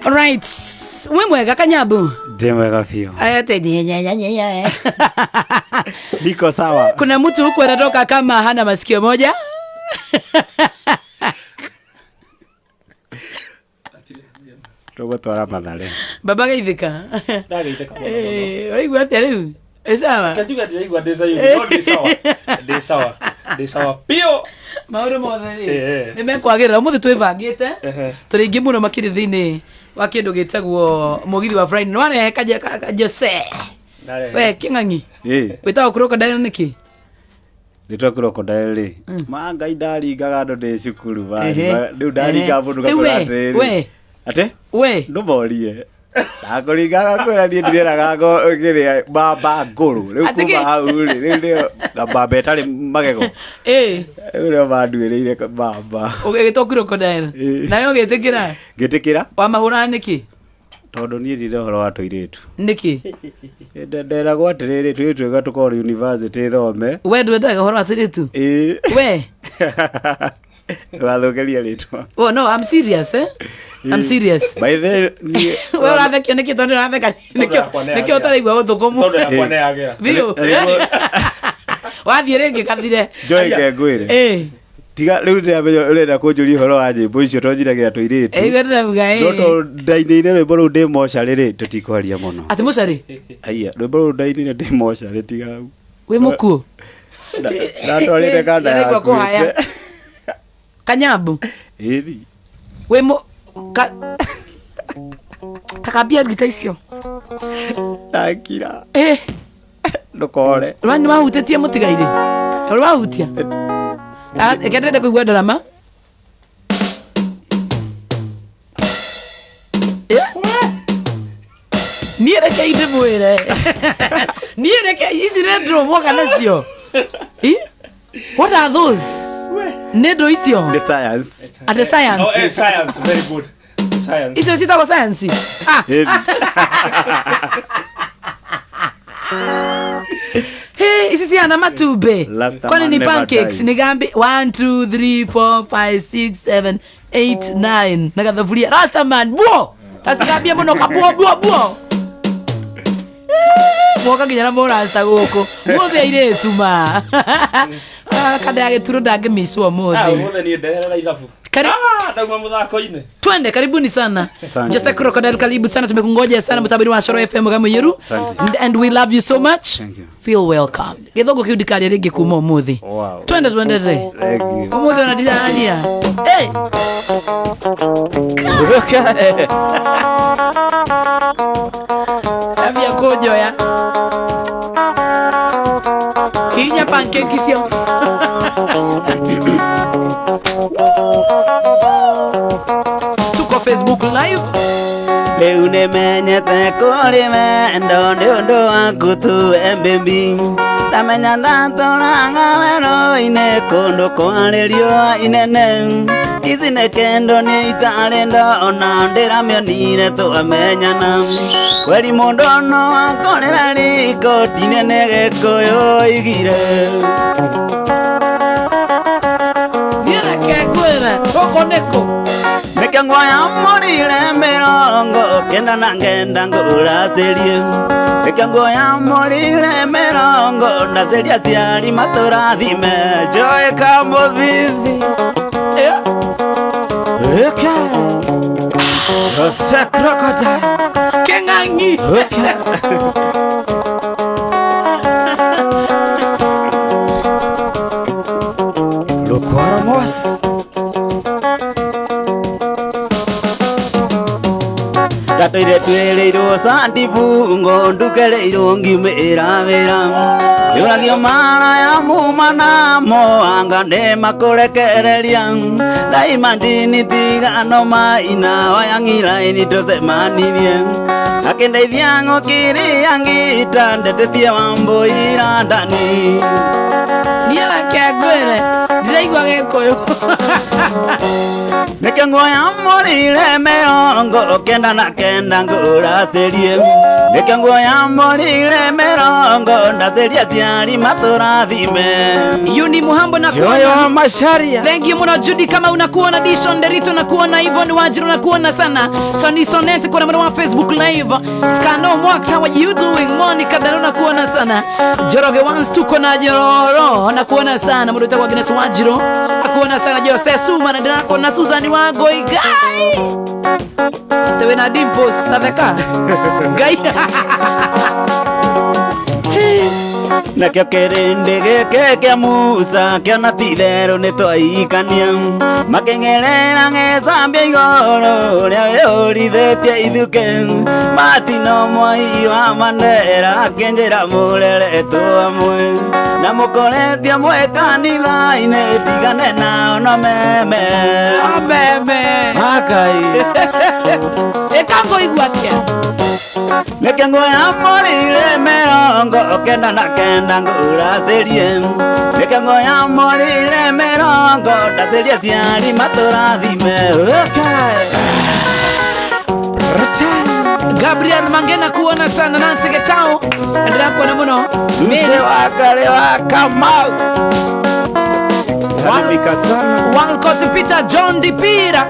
All right. Mwemwega Kanyabu. Mwemwega fio. Ayate nyanya. Niko sawa. Kuna mtu huko anatoka kama hana masikio moja. Robo tora manale. Baba gaithika. Ndageithika. Oigwa atia riu. Sawa. Kajuga ndaigwa ndĩ sawa. Ndĩ sawa. Pio. Mauru mothe. Nimekwagirira umuthi twibangite. Turi ingi muno makiri thini wa kindu gitagwo mugithi wa Friday. No are kaje Jose. We King'ang'i. Witao crocodile niki? Nitwa crocodile. Ma ngai ndaringaga ndo ndi cukuru ba. Riu ndaringa mundu gakorate. We. Ate? We. Ndumorie. Ndakuringaga kwera ndi ndiraga ngiri baba nguru. Riu kuma hau riu baba etari magego. Uriyo banduireire baba. Ugigitwo crocodile. Nayo gitikira? Gitikira? Wa mahura niki? Tondu ni ndire horo wa toiretu. Niki? Ndera gwatiriri twitwega tukora university thome. We ndwendaga horo wa toiretu? We. Walogeria ritwa. Oh no, I'm serious, I'm serious. By the we urathekio niki tondu uratheka niki utaraigua uthukumu tondu yakwa ne agira biu wathie ringi kathire Joy ke ngwire tiga riu ndamenya urenda kunjuria horo wa nyimbo icio tonjiragira tuiritu igwethaga ndo ndainire rwimbo ru ndi mocarĩ rĩ tutikwaria muno ati mucari aiya rwimbo ru ndainire ndi mocarĩ tiga we muku ndatwarire kanda ya kuhaya Kanyabu iri we mu takabia gita icio ndakira ndukore rwani wahutetie mutigaire rwahutia ekendete kuigua drama niereke inde mwire niereke isi redro moka nacio what are those nedo icio the science the science science very good science icio sitako science Hey, isi siana matube. Kwani ni pancakes ni gambi 1 2 3 4 5 6 7 8 9 nagathafuria rasta man buo tasingambia muno kabuo Mwoka nginya mo rasta guko mothe ire tuma kada yake turu ndage miswa mothe mothe ni nderera ithabu ndauma muthako-ini twende karibuni sana Jose Crocodile karibu sana tumekungoja sana mtabiri wa Shoro FM kama Yeru and we love you so much. Thank you. Feel welcome githogo kiudikari ringi kuma umuthi twende twendete umuthi unadidania hey avia kojoya kinya pancake sio tuko Facebook live leu nemenyete kuri wendo ni undu waku tu embembi ndamenya ndatũraga werũ-inĩ kũndũ kwarĩ riũa inene ici nĩ kĩndũ nĩ itarĩ ndo ona ndĩramĩonire twamenyana kweri mũndũ no akorĩra rikoti-inĩ nĩ gĩkũyũ igire nĩareke ngwĩre gũkũ nĩkũ nĩkĩo nguoya mũrire mĩrongo kenda na ngenda ngũracĩrie nĩkĩo nguoya mũrire mĩrongo ndacĩria aciari matũrathime Joy Kamũthithi Jose Crocodile King'ang'i Lukwaro Mosi Ndatoire twereirwo Sandivungo ndukereirwo ngiumĩra wĩra yũragio maraya muma namo anga nĩmakũrekereria ndaima njini tigano maina wayang'iraini tũcemanirie akĩndeithia ng'ũkĩrĩa ngita ndetetie Wambũira ndani nĩareke ngwĩre ndĩraigua gĩkũyũ nĩkĩo Neke ngoya morire merongo kenda na kenda nguratherie. Neke ngoya morire merongo ndatheria ciari maturathime. Yuni Muhambo na kuona Masharia. Thank you muno Judy, kama unakuona Dishon Derito nakuona Yvonne Wajiro nakuona sana. Soni Sonete kuna mwana wa Facebook live. Scano Mwax, how are you doing? Monica Dano nakuona sana. Joroge Ones tuko na Jororo nakuona sana. Mudo kwa Agnes Wajiro nakuona sana. Jose Suma na Drako na Susan Wagoi Gai. Tewe na Dimpos Taveka Gai. Nakio kerende geke Musa kiona tilero nitwaikania makengerera ngecambia igoro ria yorithetie ithuke matino mwai wa Mandera kenjera murere twamwe na mukoretie mwe kanitha-ini tigane nao no meme Makai ekango igwatia Neke ngoya morire merongo kenda na kenda nguratherie. Neke ngoya morire merongo ndatherie ciari maturathime. Gabriel Mangena kuona sana Nancy Getao endelea kuona muno Mse wakale wa Kamau Salimika sana Walcott Peter John Dipira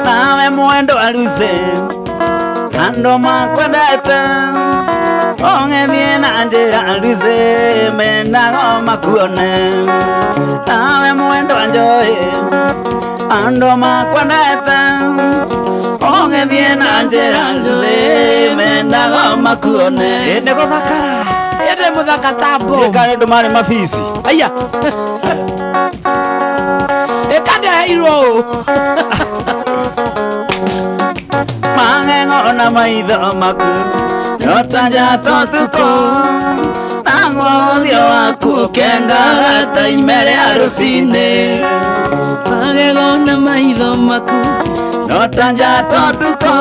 nawe mwendo aluze ando makwendete ongethie na njira aluze mendago makuone nawe mwendo anjoye ando makwendete ongethie na njira aluze mendago makuone ende guthakara ende muthaka tambo ekare ndumare mafisi aya ekade hiro mangengo na maitho maku notanja totuko nangothio waku kengaga ta imere arusine mangengo na maitho maku notanja totuko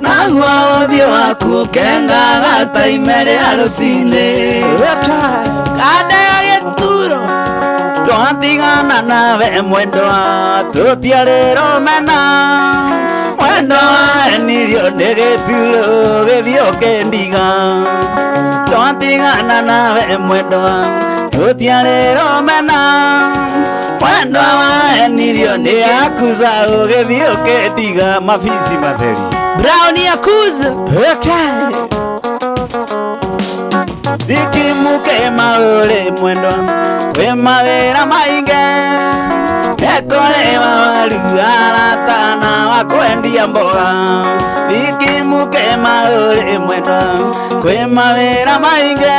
nangothio waku kengaga ta imere arusine kade agituro twatigana nawe mwendwa tutiarero mena mwendo enirio negethuro gethio kendiga twatigana nawe mwendwa tutiarero mena mwendo enirio neakuza gethio kendiga mafisi matheri Brown yakuza Dikimuke maule mwendwa we mawera mainge ekore mawaru aratana wakwendia mboga Dikimuke maule mwendwa we mawera mainge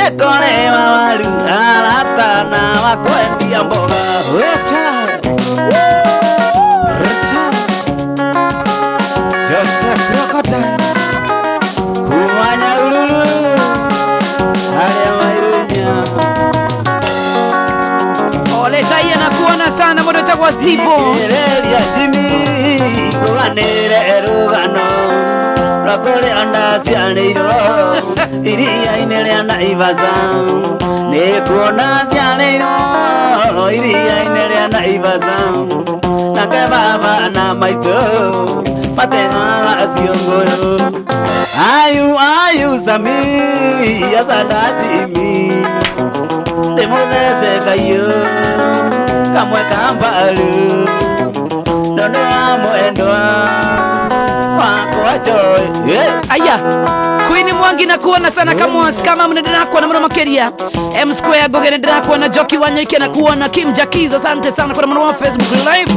ekore mawaru aratana wakwendia mboga Joseph Crocodile Kuwanya ululu Ole Taya nakuona sana mudo takwa Stivo Irelia Jimmy Kuganire erugano Rakole anda sianeiro Iria inelea na Ivasa Nekuona sianeiro Iria inelea na Ivasa Nake baba na maito Matenga asiongoyo Ayu Sami Asada Jimmy Demodese kayo Kamwe kambalu Nono mwendwa Wako wachoy Aya Queen Mwangi nakuona sana kama mnaendelea kuona mwana makeria M Square Goge naendelea kuona Joki Wanyoike nakuona Kim Jakiza asante sana kwa mwana wa Facebook live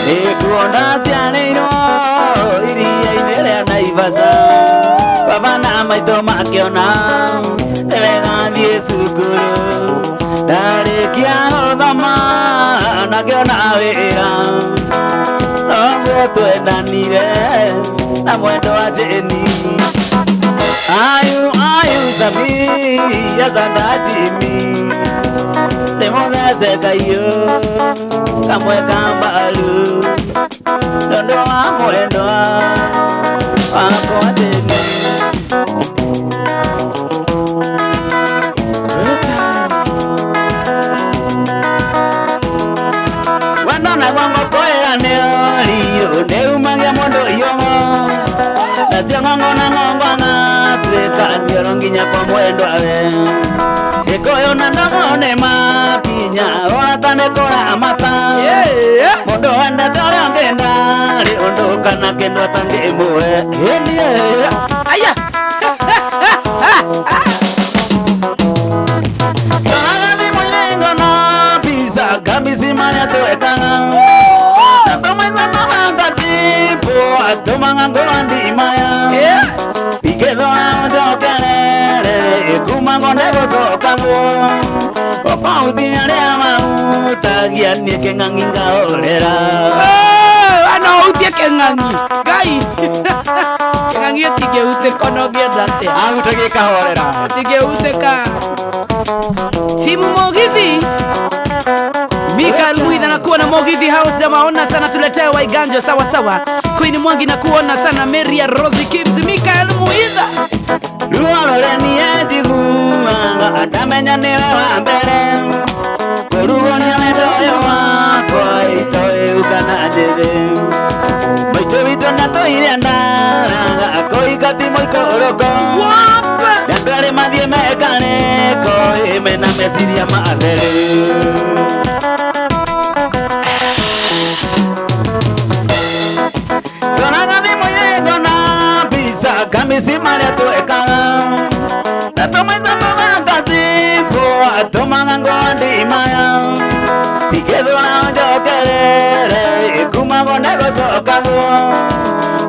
Nikuona sianeiro Iria inelea na Ivasa Baba na maito makiona Elega thie sukuru Darikia othama Nakiona wira Nongo twendanire Na mwendo wa jeni Ayu Yuzami yazandajimi Demona kayo kamwe kambalu Dondo amorendo akwateni Wandana kwango koya neoliyo neumangia mondo yongo Naziangongo na ngongwanga Kanyoronginya kwa mwendo awe Ekoyo na ndamone makinya Oratane kora amata Mondo wanda tore angenda Ondo kana kendo atange mwe Aya Tolagani mwirengo na Pisa kamisi manya tuwekanga Natomeza tomanga zipo Atomanga ngolo ndimaya Ikedona ujokelele Kumango nebo sokango Okautia lea mauta Giani kengangi ngaolera Ano utia kengangi Gai Kengangi tige ute kono giedate Autage kahorera Tige ute ka Timu Mogithi Mikael Muidha na kuona Mogithi House Damaona sana tuletea Waiganjo sawa sawa Queen Mwangi na kuona sana Maria Rosie Kibbs Mikael Muidha Luolole ni ejiguanga Adamenya niwe wa mbele Kurugonia medoyo wako Itoe ukana jede Moito vito na toire andara Ako ikati moiko oroko Yandare madie mekane Ko imena mesiria maadere Kamisi maria tuwekanga Natomeza tomanga zipo Atomanga ngondi imaya Tikedo na ujokelele Kumango nego sokango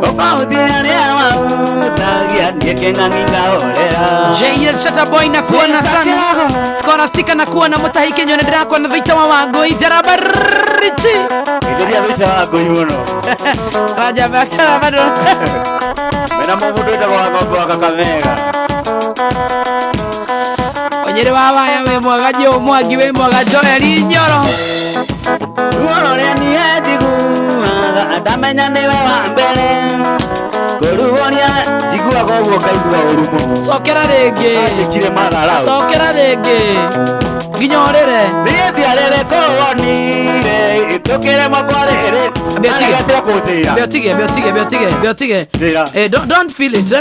Okautia nia mauta Gianie kenganginga olera J.L. Shataboy na kuona sana Skora stika na kuona Mutahike nyone drako na vita wa wago Ijarabarichi Itoria vita wago yuno Raja baka bado Mena mabudu ita kwa ngombo wa Kakamega Onyere wawa ya we mwagaji o mwagi we mwagajo ya linyoro Luolole ni ejigu Adamenya niwe wa mbele Kurugonia jigua koguo kaigua urumo Sokera rege Ajikire mararau Sokera rege Ginyorere Niethiarere kowonire Itukire mokwarere Aligete okutia Beotige Don't feel it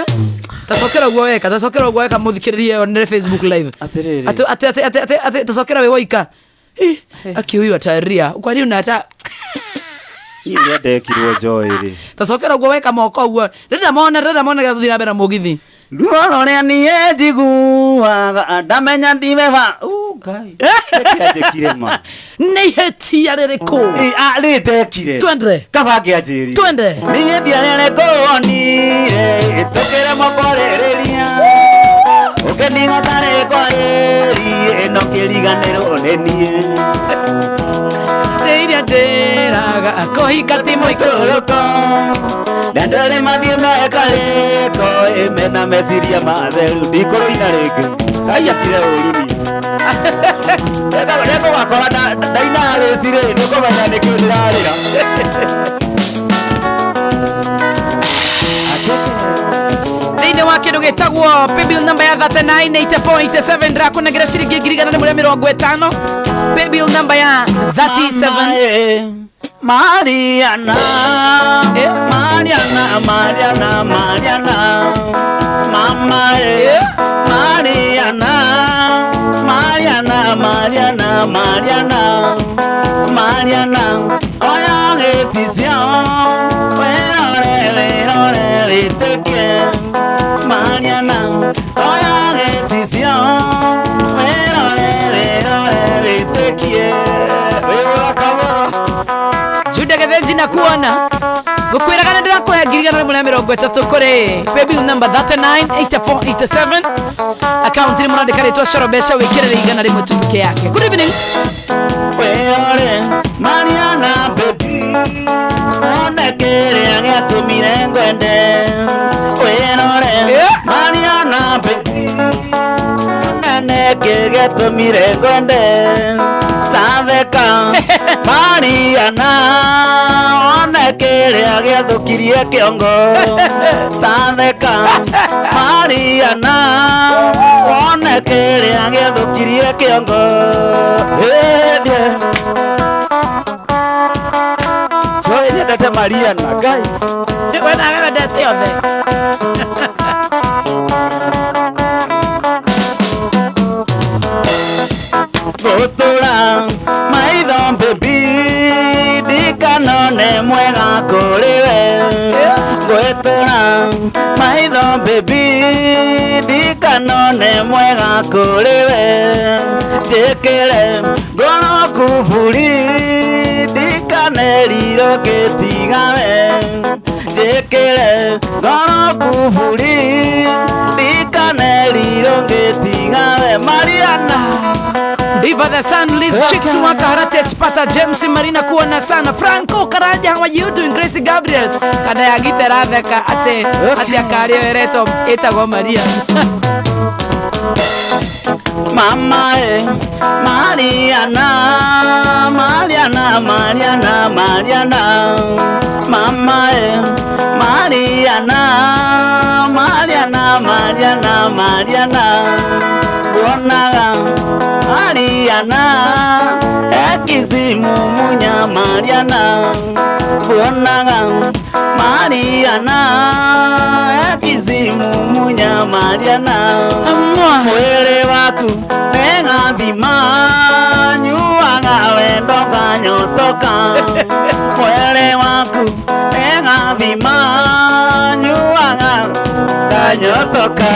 Tasokera uweka Muthikiririe onere Facebook live Ate tasokera wewoika Aki huyu ataria Kwani unata Ile dekirwo joiri Tasokera uweka moko uwo Reda mona gathina bera Mugithi Luolole ni ejiguaga Adamenya ndiwe wa Ugai Ekajekire ma Neihetia rereko Alidekire Twende Kabange ajiri Twende Niethiarere kowonire Itukire mokorereria Ukenigo tare kwa eri Eno kiriganero nenie Teiria teraga Kohika timo Ikoroko Dandare madie mekale Ko emena mesiria matheru Dikoro inarege Aya kire uruni Ego wakora daina resire Nuko banya nekio nirarira Thĩinĩ wa kĩndũ gĩtagwo paybill number ya 3980.7 ndĩrakũnengera ciringi 150 paybill number ya 37 Mariana Mariana Mariana Mariana Mama Mariana Mariana Mariana Mariana Mariana Oya gesisio Ore teke Mariana Oya gesisio Ore teke Jude Gevenzi na kuona Gukwiraga ndĩrakũhe 130 kũrĩ paybill number 398487 account ni mũrandĩka rĩtwa Coro Mbeca wĩkĩrĩre igana rĩmwe tu peke yake. Good evening. Weore Mariana baby onekere agĩatũmire ngwende Weore Mariana baby Geto mirengwende Taveka Mariana One kerea gethukirie kiongo Taveka Mariana One kerea gethukirie kiongo Hebie Soy nyendete Mariana Ngai Wena wendete othe Gotura maitho baby dikanone mwega kuriwe Gotura maitho baby dikanone mwega kuriwe Jekere gono kufuri dikaneriro getigawe Jekere gono kufuri dikaneriro getigawe Mariana Diva the Sun, Liz Chicks, Waka Harate, Spata, James, Marina Kuona Sana, Franco Karaja, how are you doing? Gracie Gabriels, kada ya gitera veka ate akario ereto itago Maria. Mama Mariana, Mariana, Mariana, Mariana. Mama Mariana, Mariana, Mariana, Mariana. Buonaga Mariana, ekizimu munya Mariana. Buonaga Mariana, ekizimu munya Mariana. Mwere waku nenga dhima nyuanga wendo kanyotoka. Mwere waku nenga dhima nyuanga kanyotoka.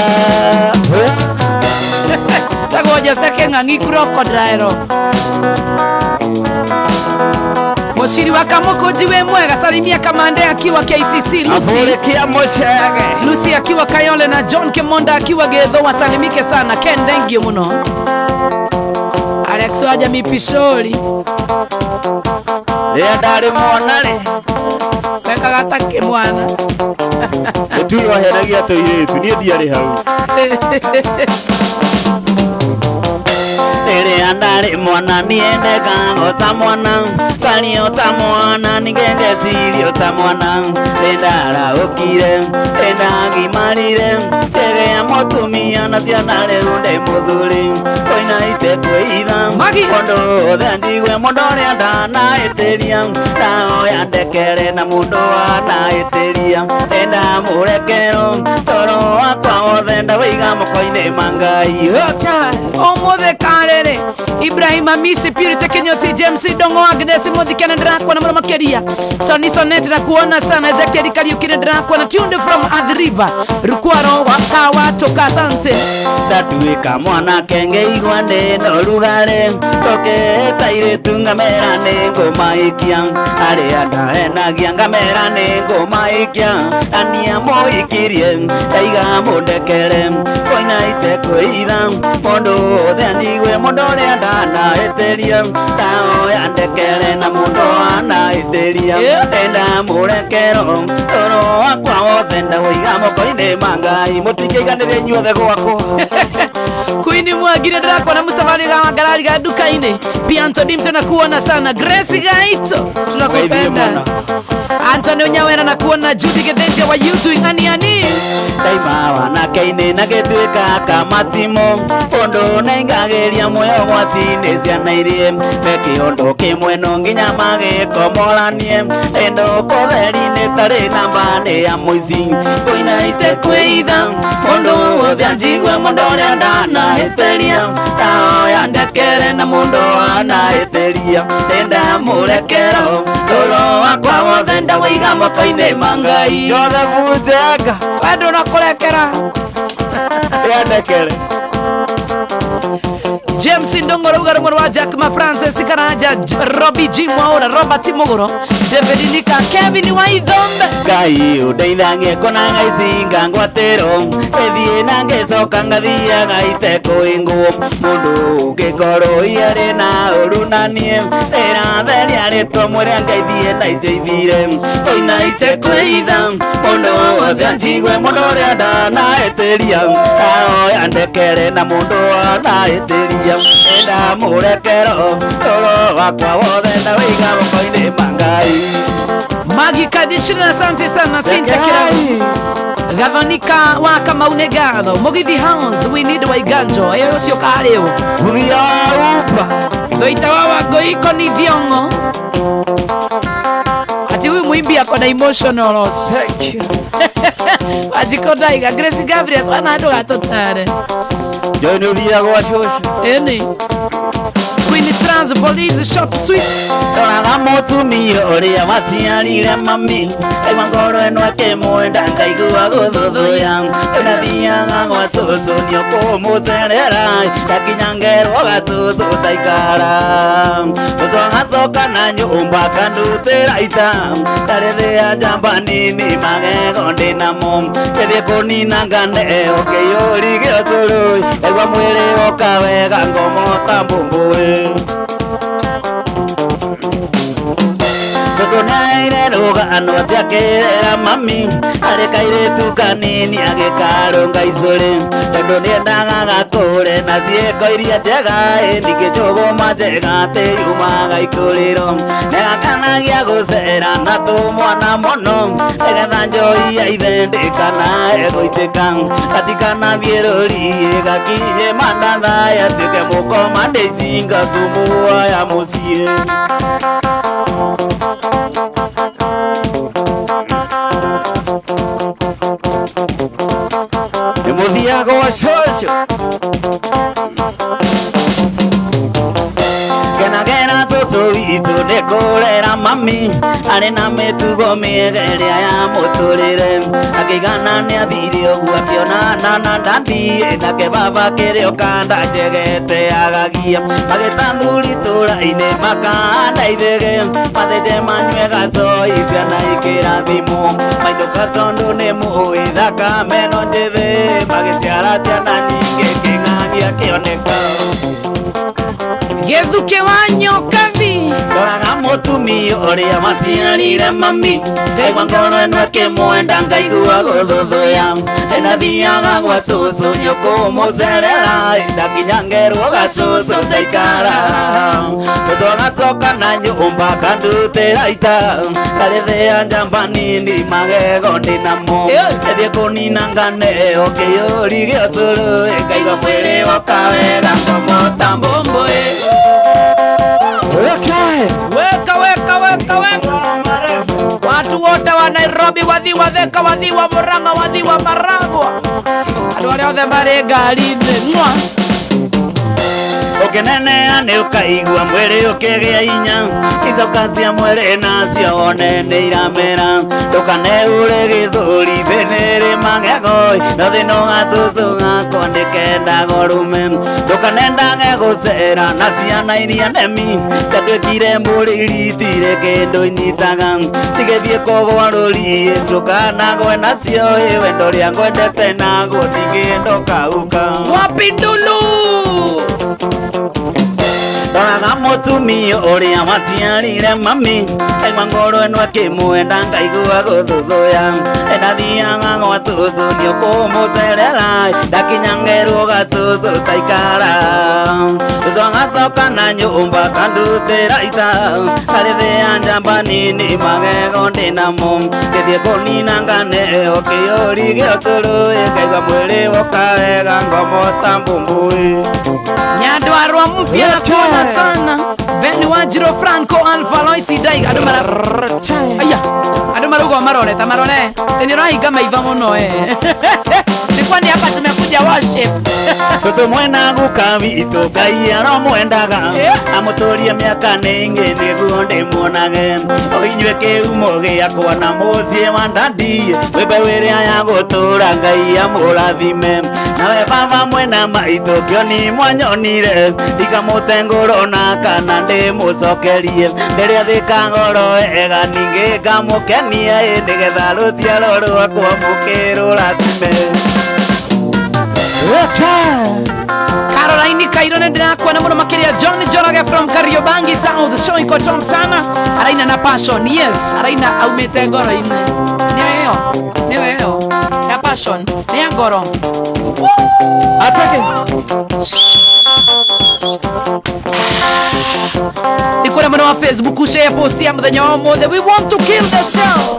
Tagoja seke ngangi crocodile. Moshiri wa Kamokoji we mwega salimia Kamande akiwa KCC Lucy akiwa Kayole na John Kemonda akiwa Gedho wasalimike sana Ken Dengio muno Alex waja mipishori Lea dare mwanale Weka gatake mwana Etulu wahenagia toiretu nie diare hau Tere andare mwana niende kangota mwana Kanio ta mwana nigenge sirio ta mwana Tendara okire, tendagi marire Tere ya motumia na sianare unde muthuri Koina ite kueitha Mondo othe anjigwe mondo reanda na eteria Nao yandekere na mundo wana eteria Tenda murekero Toro akwa othe ndawaiga mokoine mangai Omothe karere Ibrahim Amisi Purity Kenyoti James Dongo Agnes Modikana Drakwa na Makeria Soni Sonet na kuona sana Ezekiel Kariuki Drakwa na tuned from Ad River Rukwaro wakawa toka sante Datuika mwana kenge igwande no lugare Toke taire tungamera nengo maikia Ale anda enagia ngamera nengo maikia Ania moikirie Taiga mondekere Koina ite kueitha Mondo othe anjigwe mondo reanda na eteria Tao yandekere na mundo ana eteria Enda murekero Toro akwa othe ndawaiga mokoine mangai Mutikeiganire inyuothe gwakwa Kuini mwagire Drakwa na Mustavani ga magarari ga dukaine Pianto Dimto na kuona sana Gracie Gaito tunakupenda Antonio Nyawera na kuona Judy Gedenja wa YouTube ani Saima wana keine na getweka kamatimo Ondo na ingageria moyo watine zianairie Meki ondo kimwe no nginya mage komolanie Endo koverine tare nambane ya muizi Koina ite kueitha Ondo othe anjigwe mondo reanda na eteria Tao yandekere na mundo ana eteria Enda murekero Toro akwa othe ndawaiga mokoine mangai Jothe mujega Bado na kurekera Yandekere James Ndongoro ugarumwa wa Jack Ma Francis Karaja Robbie G Mwaura Robert Mogoro David Nika Kevin Waithombe Kai udeithangie kona ngaicinga ngwatero ethie nange coka ngathia gaite kuingu mundu ngikoro iari na urunanie eratheria ritwa mwere ngaithie na icithire oina ite kuitha mundu wothe anjigwe mundu uria ndana eteria aoya ndekere na mundu ona eteria enda murekero toro wakwa wothe na wiga moko-ini mangai Magi Kadishina asante sana Cynthia Kirau Gavanika wa Kamaunegado Mugithi House we need Waiganjo eyo sio kareo Uya upa Doita wawa goiko ni viongo Ati huyu mwimbi ako na emotional loss Wajikota iga Grace Gabriel wana hado gatotare Jono via kwa shosho Eni Queen Trans Police Shot Sweet Toraga mutumia uria waciarire mami Ewa ngoro eno akimwenda ngaigua guthuthuya Nathiaga gwa cucu nĩũkũmũcerera Ndakinya ngerwo gacucu taikara Tũtwagacoka na nyũmba kandutĩra ita Ndarĩthĩa njamba nini magego ndĩnamo Gĩthiĩ kũnina ngane ũkĩiyũri gĩotũrũ Egua mwĩrĩ woka wega ngomota mbũmbũĩ Tutunaire rugano tiakirera mami Ari kairetu kanini agikarunga icuri Tondu niendaga gakure na ciiko iria njega Ningĩnjũgũma njega tĩyumaga ikurĩro Negakanagia gũcera na tũmwana mũno Nĩgetha njoi ya ithe ndĩkana egũitĩka Gatikana thiũrũri gakinye mandathaya Tuĩke mũkoma ndĩcinga cumua ya mũciĩ Nimuthiaga gwa shosho Kenagera cucu witũ nĩkũrera mami Arĩ na mĩtugo mĩega ĩrĩa ya mũtũrĩre Akĩigana nĩathire ũguo akĩonana na ndandi Nake baba kĩrĩoka ndanjegete agagia Magĩtathuri tũra-inĩ makahanda ithĩgĩ Mathĩnje manyue gacoi ciana ikĩrathimwo Mainũka tondũ nĩmũĩ thakame no njĩthĩ Magĩciara ciana nyingĩ kĩng'ang'i akĩoneka Gĩthuke wa nyokathi Toraga mũtumia ũrĩa waciarire mami Aigua ngoro ĩno ĩkĩmwenda ngaigua gũthũthũya Nathiaga gwa cucu nĩũkũmũcerera Ndakinya ngerwo gacucu ndaikara Tũtwagacoka na nyũmba kandutĩra ita Ndarĩthĩa njamba nini magego ndĩnamo Gĩthiĩ kũnina ngane ũkĩiyũri gĩotũrũ Ngaigua mwĩrĩ woka wega ngomota mbũmbũĩ Weka Watu wote wa Nairobi wathi wa Thika wathi wa Murang'a wathi wa Maragwa Andũ arĩa othe marĩ ngari-inĩ mwa Ũkĩnenea nĩũkaigua mwĩrĩ ũkĩgĩa hinya Icoka cia mwĩrĩ nacio wone nĩiramera Ndũkaneure gĩthũri thĩ nĩrĩ magego No thĩno gacucu gakwa ndĩkenda gũrume Ndũkanendage gũcera na ciana iria nemi Tandwĩkire mbũrĩ iritire kĩndũ inyitaga Tigĩthiĩ kũgwa rũriĩ ndũkanagwe nacio Wendo rĩa ngwendete naguo ndingĩndũkauka Wapindulu Toraga mũtumia ũrĩa waciarire mami Aigua ngoro ĩno ĩkĩmwenda ngaigua gũthũthũya Nathiaga gwa cucu nĩũkũmũcerera Ndakinya ngerwo gacucu taikara Tũtwagacoka na nyũmba kandutĩra ita Ndarĩthĩa njamba nini magego ndĩnamo Gĩthiĩ kũnina ngane ũkĩiyũri gĩotũrũ Ngaigua mwĩrĩ woka wega ngomota mbũmbũĩ Nyandarua mpya na kuona sana Veni Wanjiru Franco Alpha Loisi Daiga Ado marugo maroreta marore Teniro higa maiva muno Nikwani hapa tumekuja worship Muto mwena gukavitu kaiano mwendaga amuturia miaka ningi niguo ndimuonage oinywe kiumo giakwa na mucie mandandi webe wiria ya gutura ngai amurathime nawe baba mwena maitu kioni mwanyonire ikamute ngoro na kana ndimucokerie ndiria thika ngoro ega ningi ngamukenia nigetha ruciaro rwakwa mukirurathime. Caroline Kairone ndinakwona muno makiria John Joroge from Kariobangi South show iko tom sana araina na passion yes araina aumete ngoro ine niwe yo ya passion ni ya ngoro asake ikora muno wa Facebook share post ya muthenya wa mothe we want to kill the show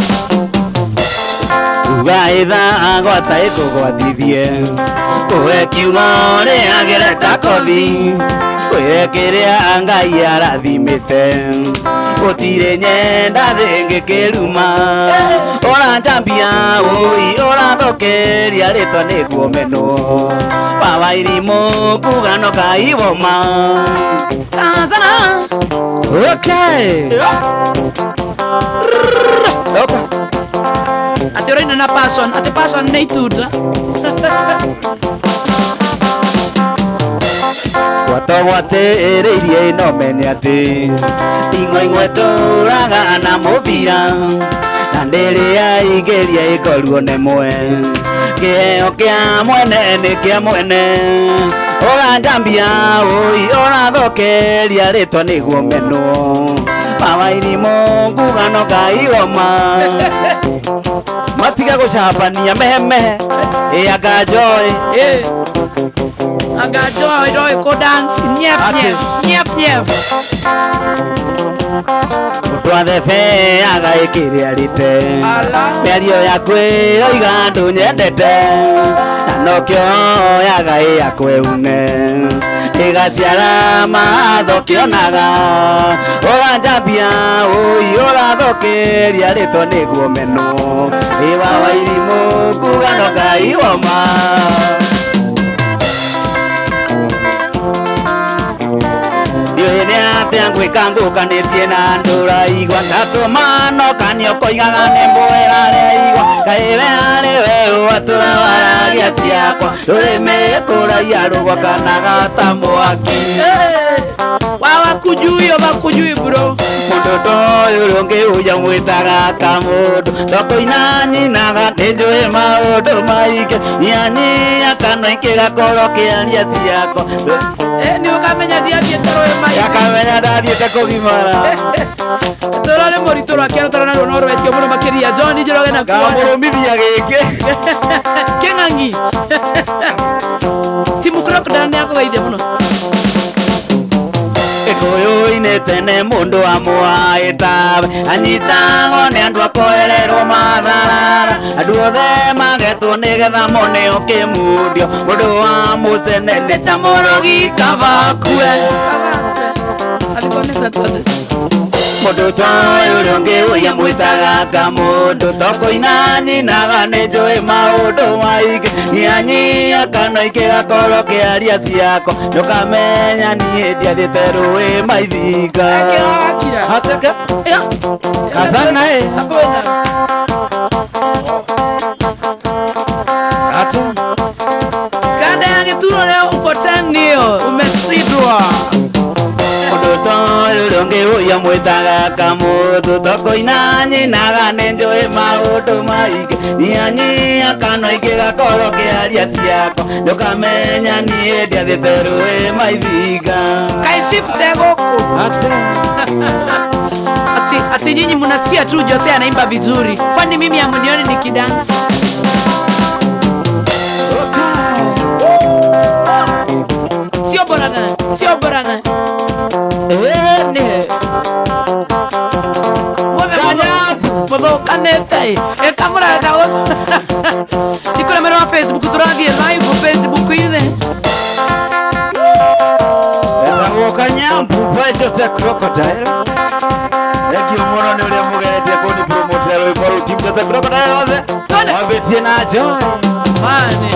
Ugaitha agwata ikugwatithie kuhe kiugo riagire ta kothi kwire kiria Ngai arathimite gutire nyenda thingi kiruma uranjambia ui urathokeria ritwa niguo meno baba irimu kugano kaivoma Tanzania okay ati uraina na passion ati passion ni tuta watogwateririe no menye ati ing'oing'we turaga na muvira na ndiria igeria ikoruo nemwe kiheo kia mwene ni kia mwene uranjambia ui urathokeria ritwa niguo meno baba irimu ngugano ngaioma matiga gucambania mehemehe anga joy anga joy roi ko dance nyep Twathebe agaikiria rite miario yakwe oiga ndunyendete na nokio yagai yakwe une igaciara matho kionaga uranjambia ui urathokeria ritwa niguo meno iwa wairimu kugano Ngai woma ngwikangukanitie na nduraigua tatumano kanio koigaga nimbuirareigua Ngai we ariwe watũrawaragia ciakwa rũrĩmĩ kũraia rũgwakanaga ta mwaki wakujui bro mũndũ toyũ rũngĩũja mwĩtaga kamũndũ thoko-ina nyinaga nĩnjũĩ maũndũ maingĩ nyanyia kana ingĩgakorwo kĩaria ciakwa ni ukamenya ndiathiĩte rũĩ yakamenya ndathiĩte kũgimara tũrore mũritũ rwake rũtarona ruo no rwetio mũno makĩria John Njoroge na ngamũrũmithia gĩkĩ kĩng'ang'i timu Crocodile nĩakũgeithia mũno Gĩkũyũ-inĩ tene mũndũ amwaĩtawe anyitagwo nĩ andũ akoererwo matharara andũ othe magetwo nĩgetha mone ũkĩmundio mũndũ wa mũcene nĩ ta mũrogi kabakue mũndũ toyũ rũngĩũia mwĩtaga kamũndũ thoko-ina nyinaga nĩnjũĩ maũndũ maingĩ nyanyia kana ingĩgakorwo kĩaria ciakwa ndũkamenya niĩ ndiathiĩte rũĩ maithinga hateke kasana atu gada ya gĩturo leo uko tanio umesidwa rũngĩũia mwĩtaga kamũndũ thoko-ina nyinaga nĩnjũĩ maũndũ maingĩ nyanyia kana ingĩgakorwo kĩaria ciakwa ndũkamenya niĩ ndiathiĩte rũĩ maithinga kaishifte gũkũ ati nyinyi mnasikia tu Jose anaimba vizuri kwani mimi amunioni nikidansi sio borana Bobo kanete kamera kawo ikora mero Facebook turathie live Facebook ine Ezago kanyambu Jose Crocodile Eki umono ni ule mugete kuni promotero ikoru team Jose Crocodile waze wabetie na joy mane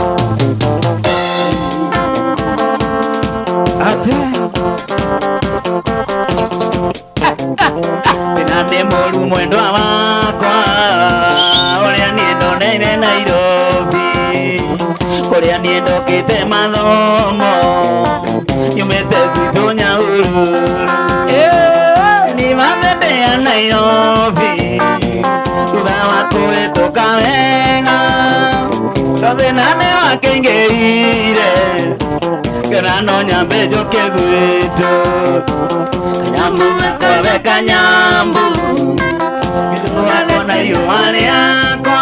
mwendwa wakwa uria nie ndoneire Nairobi uria nie ndokite mathomo nyumite gwitũ Nyahururu ni mathende ya Nairobi thutha wa kũhĩtũka wega thĩna nĩ wakĩingĩrire ngena no nyambe njoke gwitũ Kanyambu wekowe Kanyambu gĩtũkũ wakwa na ihũa rĩakwa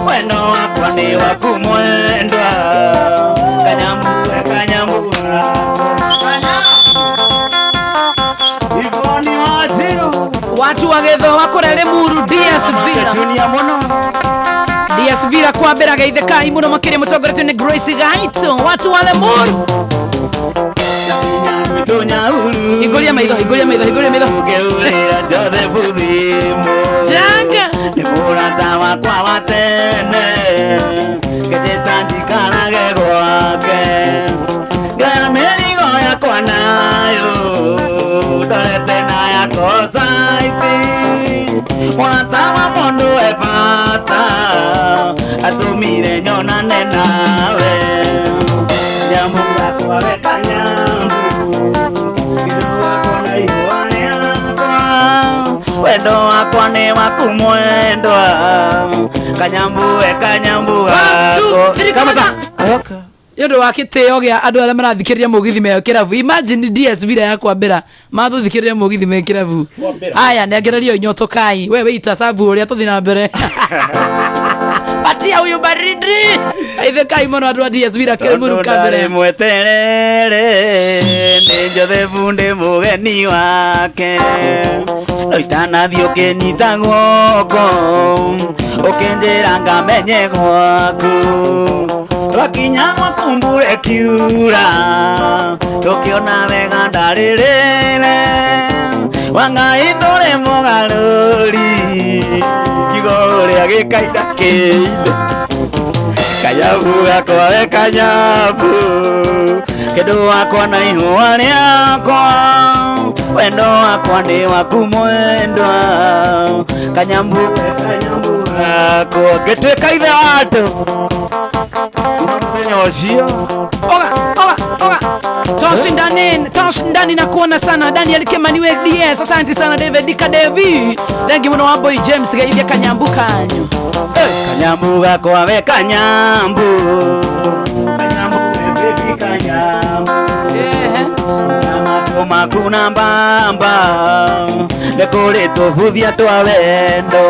wendo wakwa nĩ waku mwendwa Kanyambu we Kanyambu Ivoni Wanjiru watu wagethwo wakora Limuru DS Villa kwambĩra geithĩkai mũno makĩria mũtongoretio nĩ Grace Gaito watu wa Limuru Hingũria maitho Ũkĩurĩra njothe buthimu Janga nĩ mũrata wakwa wa tene ngĩjĩta njikarage gwake ngaya mĩrigo yakwa nayo ndorete na yakwa saiti mũrata wa mũndũ e bata atũmire nyonane nawe Kanyambu wakwa we Kanyambu wendo wakwa nĩ waku mwendwa Kanyambu we Kanyambu wako Yondo wa kiteo gĩa andũ arĩa marathikĩrĩria mũgithi me kĩrabu imagine DS Villa ya kwambĩra mathuthikĩrĩria mũgithi me kĩrabu haya nĩangererio nyotokai we wĩita sabu ũrĩa tũthi na mbere patia huyu baridi aithĩkai mũno andũ a DS Villa Limuru kambere mweterere nĩ Jothebu ndĩ mũgeni wake no itanathiĩ ũkĩnyita guoko ũkĩnjĩra ngamenye gwaku twakinya gwaku mbura ĩkiura tũkĩona wega ndarĩrĩre Wangai ndũrĩ mũgarũri kiugo ũrĩa gĩkainda kĩimbe Kanyambu wakwa we Kanyambu kĩndũ wakwa na ihũa rĩakwa wendo wakwa nĩ waku mwendwa Kanyambu we Kanyambu wako ngĩtuĩka ithe wa andũ mũthenya ũcio oga tosh ndani na kuona sana Daniel Kimani DS asante sana David Kadevi thank you muno wa boy James geithia Kanyambu kanyu Kanyambu wakwa we Kanyambu Kanyambu we baby Kanyambu makuna mbamba nekũrĩ tũbuthia twa wendo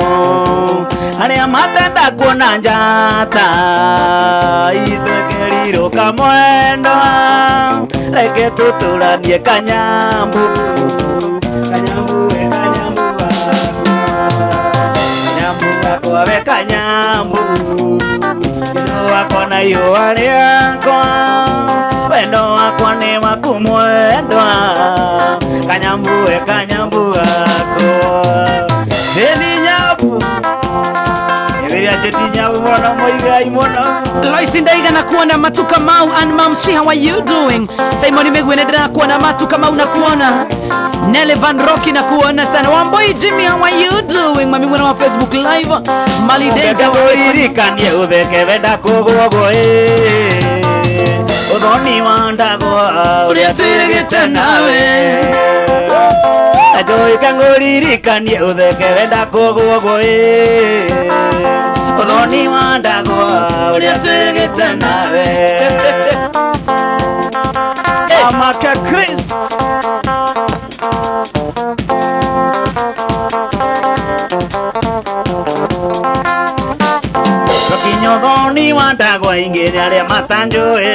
arĩa matenda kuona njata itwĩkĩrirũka mwendo reke tũtũranie Kanyambu Kanyambu we Kanyambu Kanyambu wakwa we Kanyambu kĩndũ wakwa na ihũa rĩakwa wendo wakwa nĩ waku mwendwa Kanyambu we Kanyambu wakwa Deni Nyabu Eberia Jeti Nyabu mwana moigai mwana Loisi Ndaiga na kuona Matuka Mau and Mom Shi how are you doing Simon Megwene na kuona Matuka Mau na kuona Nelly Van Rocky na kuona sana Wamboi Jimmy how are you doing Mami mwana wa Facebook live Mali Deja Uririkanie utheke wenda kũgũogwo Uthoni wandagwa ũrĩa twĩrĩgĩte nawe Ajoika ngũririkanie utheke wenda kũgũogwo Uthoni wandagwa ũrĩa twĩrĩgĩte nawe Amaka Chris Thoni wandagwa ingĩrĩ arĩa matanjũĩ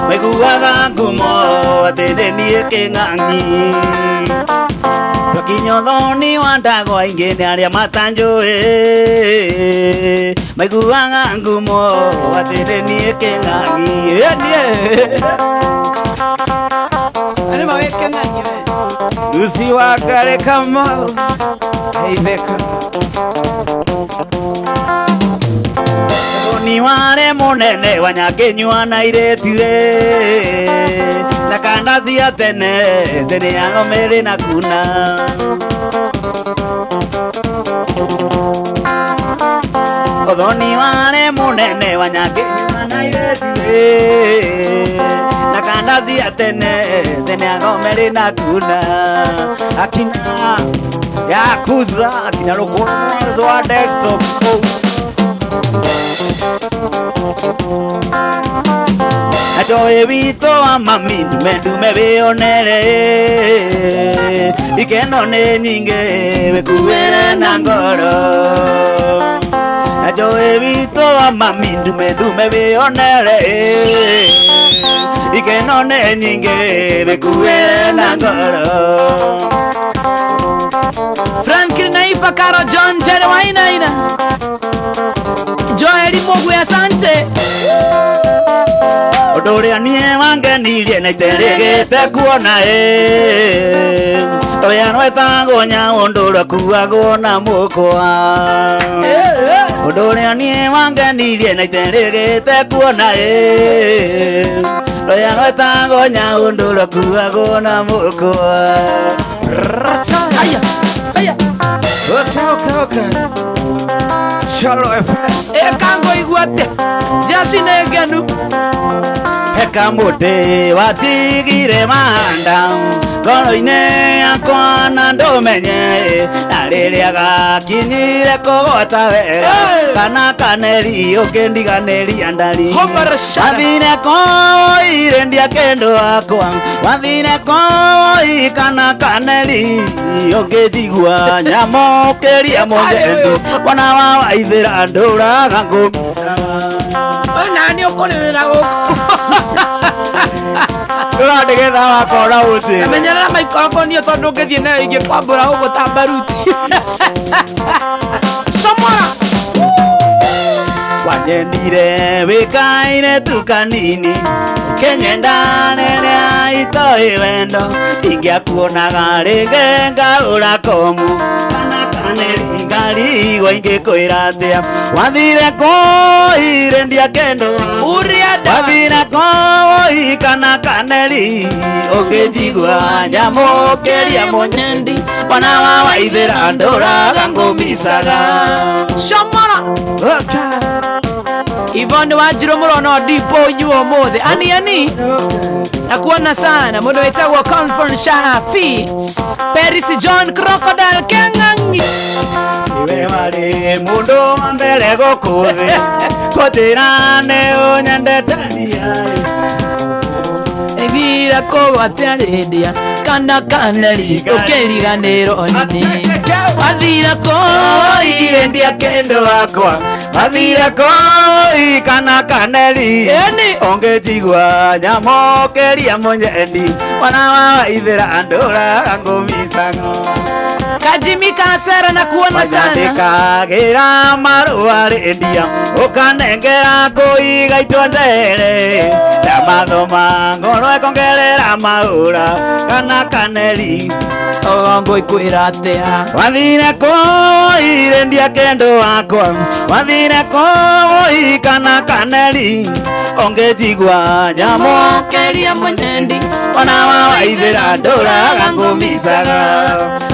maiguaga ngumo atĩ nĩ niĩ kĩng'ang'i Twakinya thoni wandagwa ingĩrĩ arĩa matanjũĩ maiguaga ngumo atĩ nĩ niĩ kĩng'ang'i Arĩ mawe kĩng'ang'i we Lucy Wangari Kamau Heitheka Ni ware munene wanyakenywa na iretire na kana cia tene zene yango mere na kuna Odhoni wale munene wanyake na kandazi atene tene agomeri na kuna akina yakuza akina lokozo wa desktop Ajoe vito wa mami dume beonere ikeno ne nyinge bekuwera na ngoro Ajoe vito wa mami dume beonere ikeno ne nyinge bekuwera na ngoro Franklin Naifa Karo John Tere Wainaina Joeli Mogwe asante Odoria nie wangenirie na iteregete kuona Oya no etango nya ondora kuago na mukwa Odoria nie wangenirie na iteregete kuona Oya no etango nya ondora kuago na mukwa Aya aya Okay Shalo kango iguate Jasi negenu Hekamote watigire manda Goro-ine yakwa na ndumenye Na riria gakinyire kugota wega Kana kaneri ukindiganeri andari Wathire koi ndia kendo wakwa Wathire koi kana kaneri Ungijigua nyamokeria munyendu Wana wa waithira nduraga Nani ukorera guku Ura ndigitha wakora uti Menyerera microphone tondu ngithie nayo ingikwambura ugu tambaruti Somora Wanyendire wikaine tukanini Kenyenda nene itoi wendo Ingia kuonaga ringe ngaura komu Kana kaneri ngari ingi kuiratia Wathire koi rendia kendo Wathire koi kana kaneri Ungijigua nyamukeria munyendi Wana wa waithira nduraga ngumisaga Somora Ivone Wanjiru murono dipo nyuo mothe ani nakuona sana mundu wetagwo Conference Shafi Paris John Crocodile Kengangi Iwe wari mundu mbele gukuthi Kotirane unyendetania Evira ko ateredia kana kaneli ukeriganero nini Wathire koi rendia kendo wakwa Wathire koi kana kaneli Ungijigua nyamokeria munyendi Wana wa waithira nduraga ngumisaga Kajimi Kasera nakuona sana Ndikagira marua rendia Ukanengera koi gaitwa ndere Ndamathoma ngoro ekongerera maura Kana kaneli Ogongo ikwira atia Wathire koi rendia kendo wakwa Wathire koi kana kaneli Ungijigua nyamokeria munyendi Wana wa waithira nduraga ngumisaga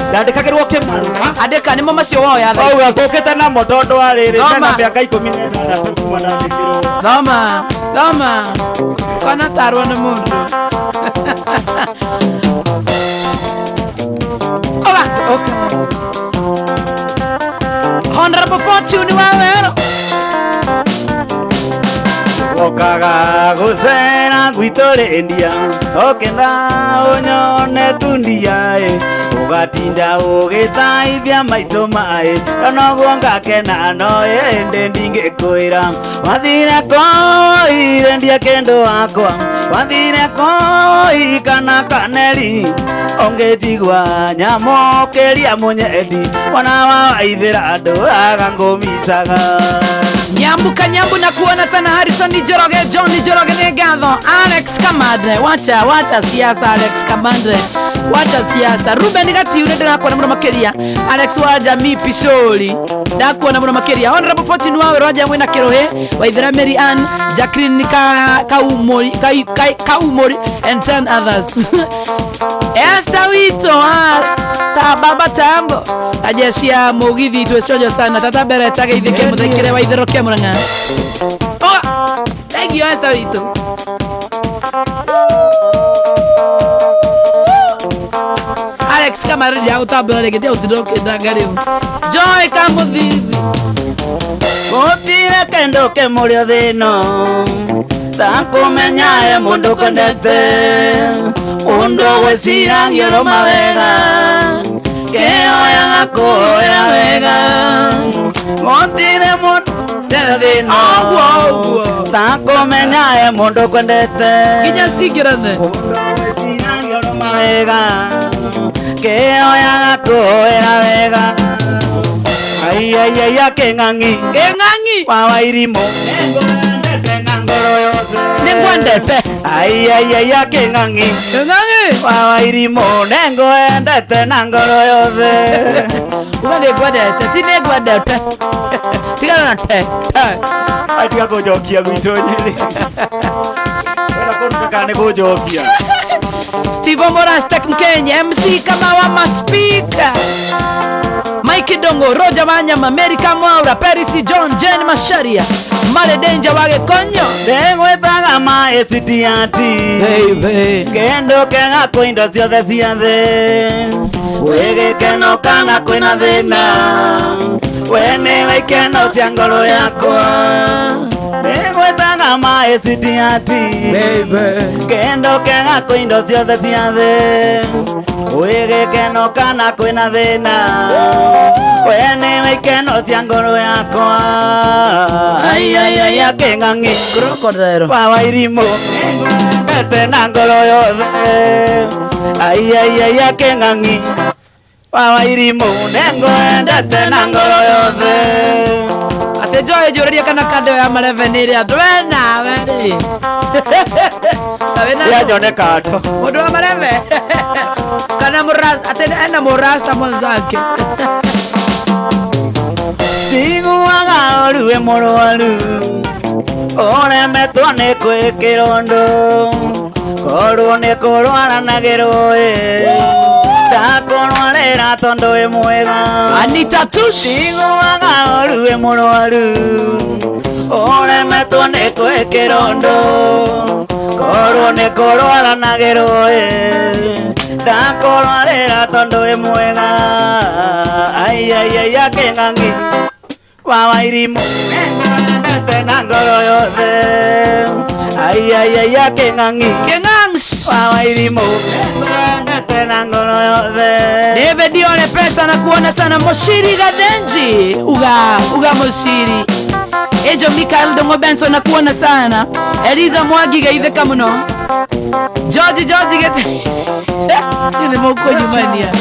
Ndandikagirwo kimarua andika nimo macio woya tha Oga ngukite na motondo ariri mena miaka 16 kuma ndandikirwo Thoma kana tarwo ni mundu Okay Honorable Fortune Wawero Okaga gusera gwitorendia Okenda unyone tundia Ugatinda ugitaithia maitho mai Noguo ngakena no ende ndingikwira Wathire koi rendia kendo wakwa Wathire koi kana kaneri Ungijigua nyamokeria munyendi Wana wa waithira nduraga ngumisaga Nyambu na kuona sana Harrison Njoroge, John Njoroge Negatho, Alex Kamande, wacha siasa Alex Kamande, wacha siasa. Ruben Gatiure ndirakuona muno makeria, Alex wa Jamii Pishori ndakuona muno makeria. Honorable Fortune wawe Roger Mwena Kirohe, Waithera Mary Ann, Jacqueline Kaumori and 10 others. Esther Wito ta baba tambo ajeshia mugithi twecojo sana tata bere tage ithike muthekere wa ithero kia Murang'a. Oh, thank you Esther Wito. Alex Kamara ya utabura rege dia utidoke ndagari. Joy Kamuthithi Gotire kendo ke murio thino takumenya mundu kwendete undu gwiciragia ro mawega keoya gakuoya wega gotire mundu thino takumenya mundu kwendete kinya sigirane undu gwiciragia ro mawega keoya gakuoya wega Ay, Keng'ang'i wa Wairimu nengwendete ay, Keng'ang'i wa Wairimu nengoendete na ngoro yothe nengwendete tinengwendete tigana na te atiga kujokia gwitu Nyeri wena kuruka ne kujokia Steve Moras Kenya MC kama wa maspika Mike Dongo, Roger Wanyama, America Mwaura, Perisi John, Jane Masharia, Male Danger wage konyo Dengwe taga mae sitiati Baby Kendo kenga kuindo ciothe ciathe Wege keno kana kwina thina Wene waikeno cia ngoro yakwa Dengwe taga mae sitiati Baby Kendo kenga kuindo ciothe ciathe Wege keno kana kwina thina Wene waikeno cia ngoro yakwa Ay, Keng'ang'i Krokodero wa Wairimu ete na ngoro yothe Ay, Keng'ang'i wa Wairimu nengoendete na ngoro yothe Ate Joy jureria kana kando ya mareveni ya twena weri ya jone kato Mundu wa mareve kana murasta ate ena murasta mwanzake Tiguaga oruwe murwaru Oremetwo nĩ kwĩkĩrondo Korwo nĩ kũrwaranagĩrwo Ndakũrwarĩra tondũ wĩ mwega Anita Tush Tiguaga oruwe murwaru Oremetwo nĩ kwĩkĩrondo Korwo nĩ kũrwaranagĩrwo Ndakũrwarĩra tondũ wĩ mwega Ay, Keng'ang'i wa Wairimu nengoendete na ngoro yothe Ay, Keng'ang'i wa Wairimu nengoendete na ngoro yothe David Dione pesa na kuona sana Moshiri Gadenji Uga Moshiri Ejo Mikael Dongo Benson na kuona sana Eliza Mwagi gaitheka muno George gete Nini moko nyumania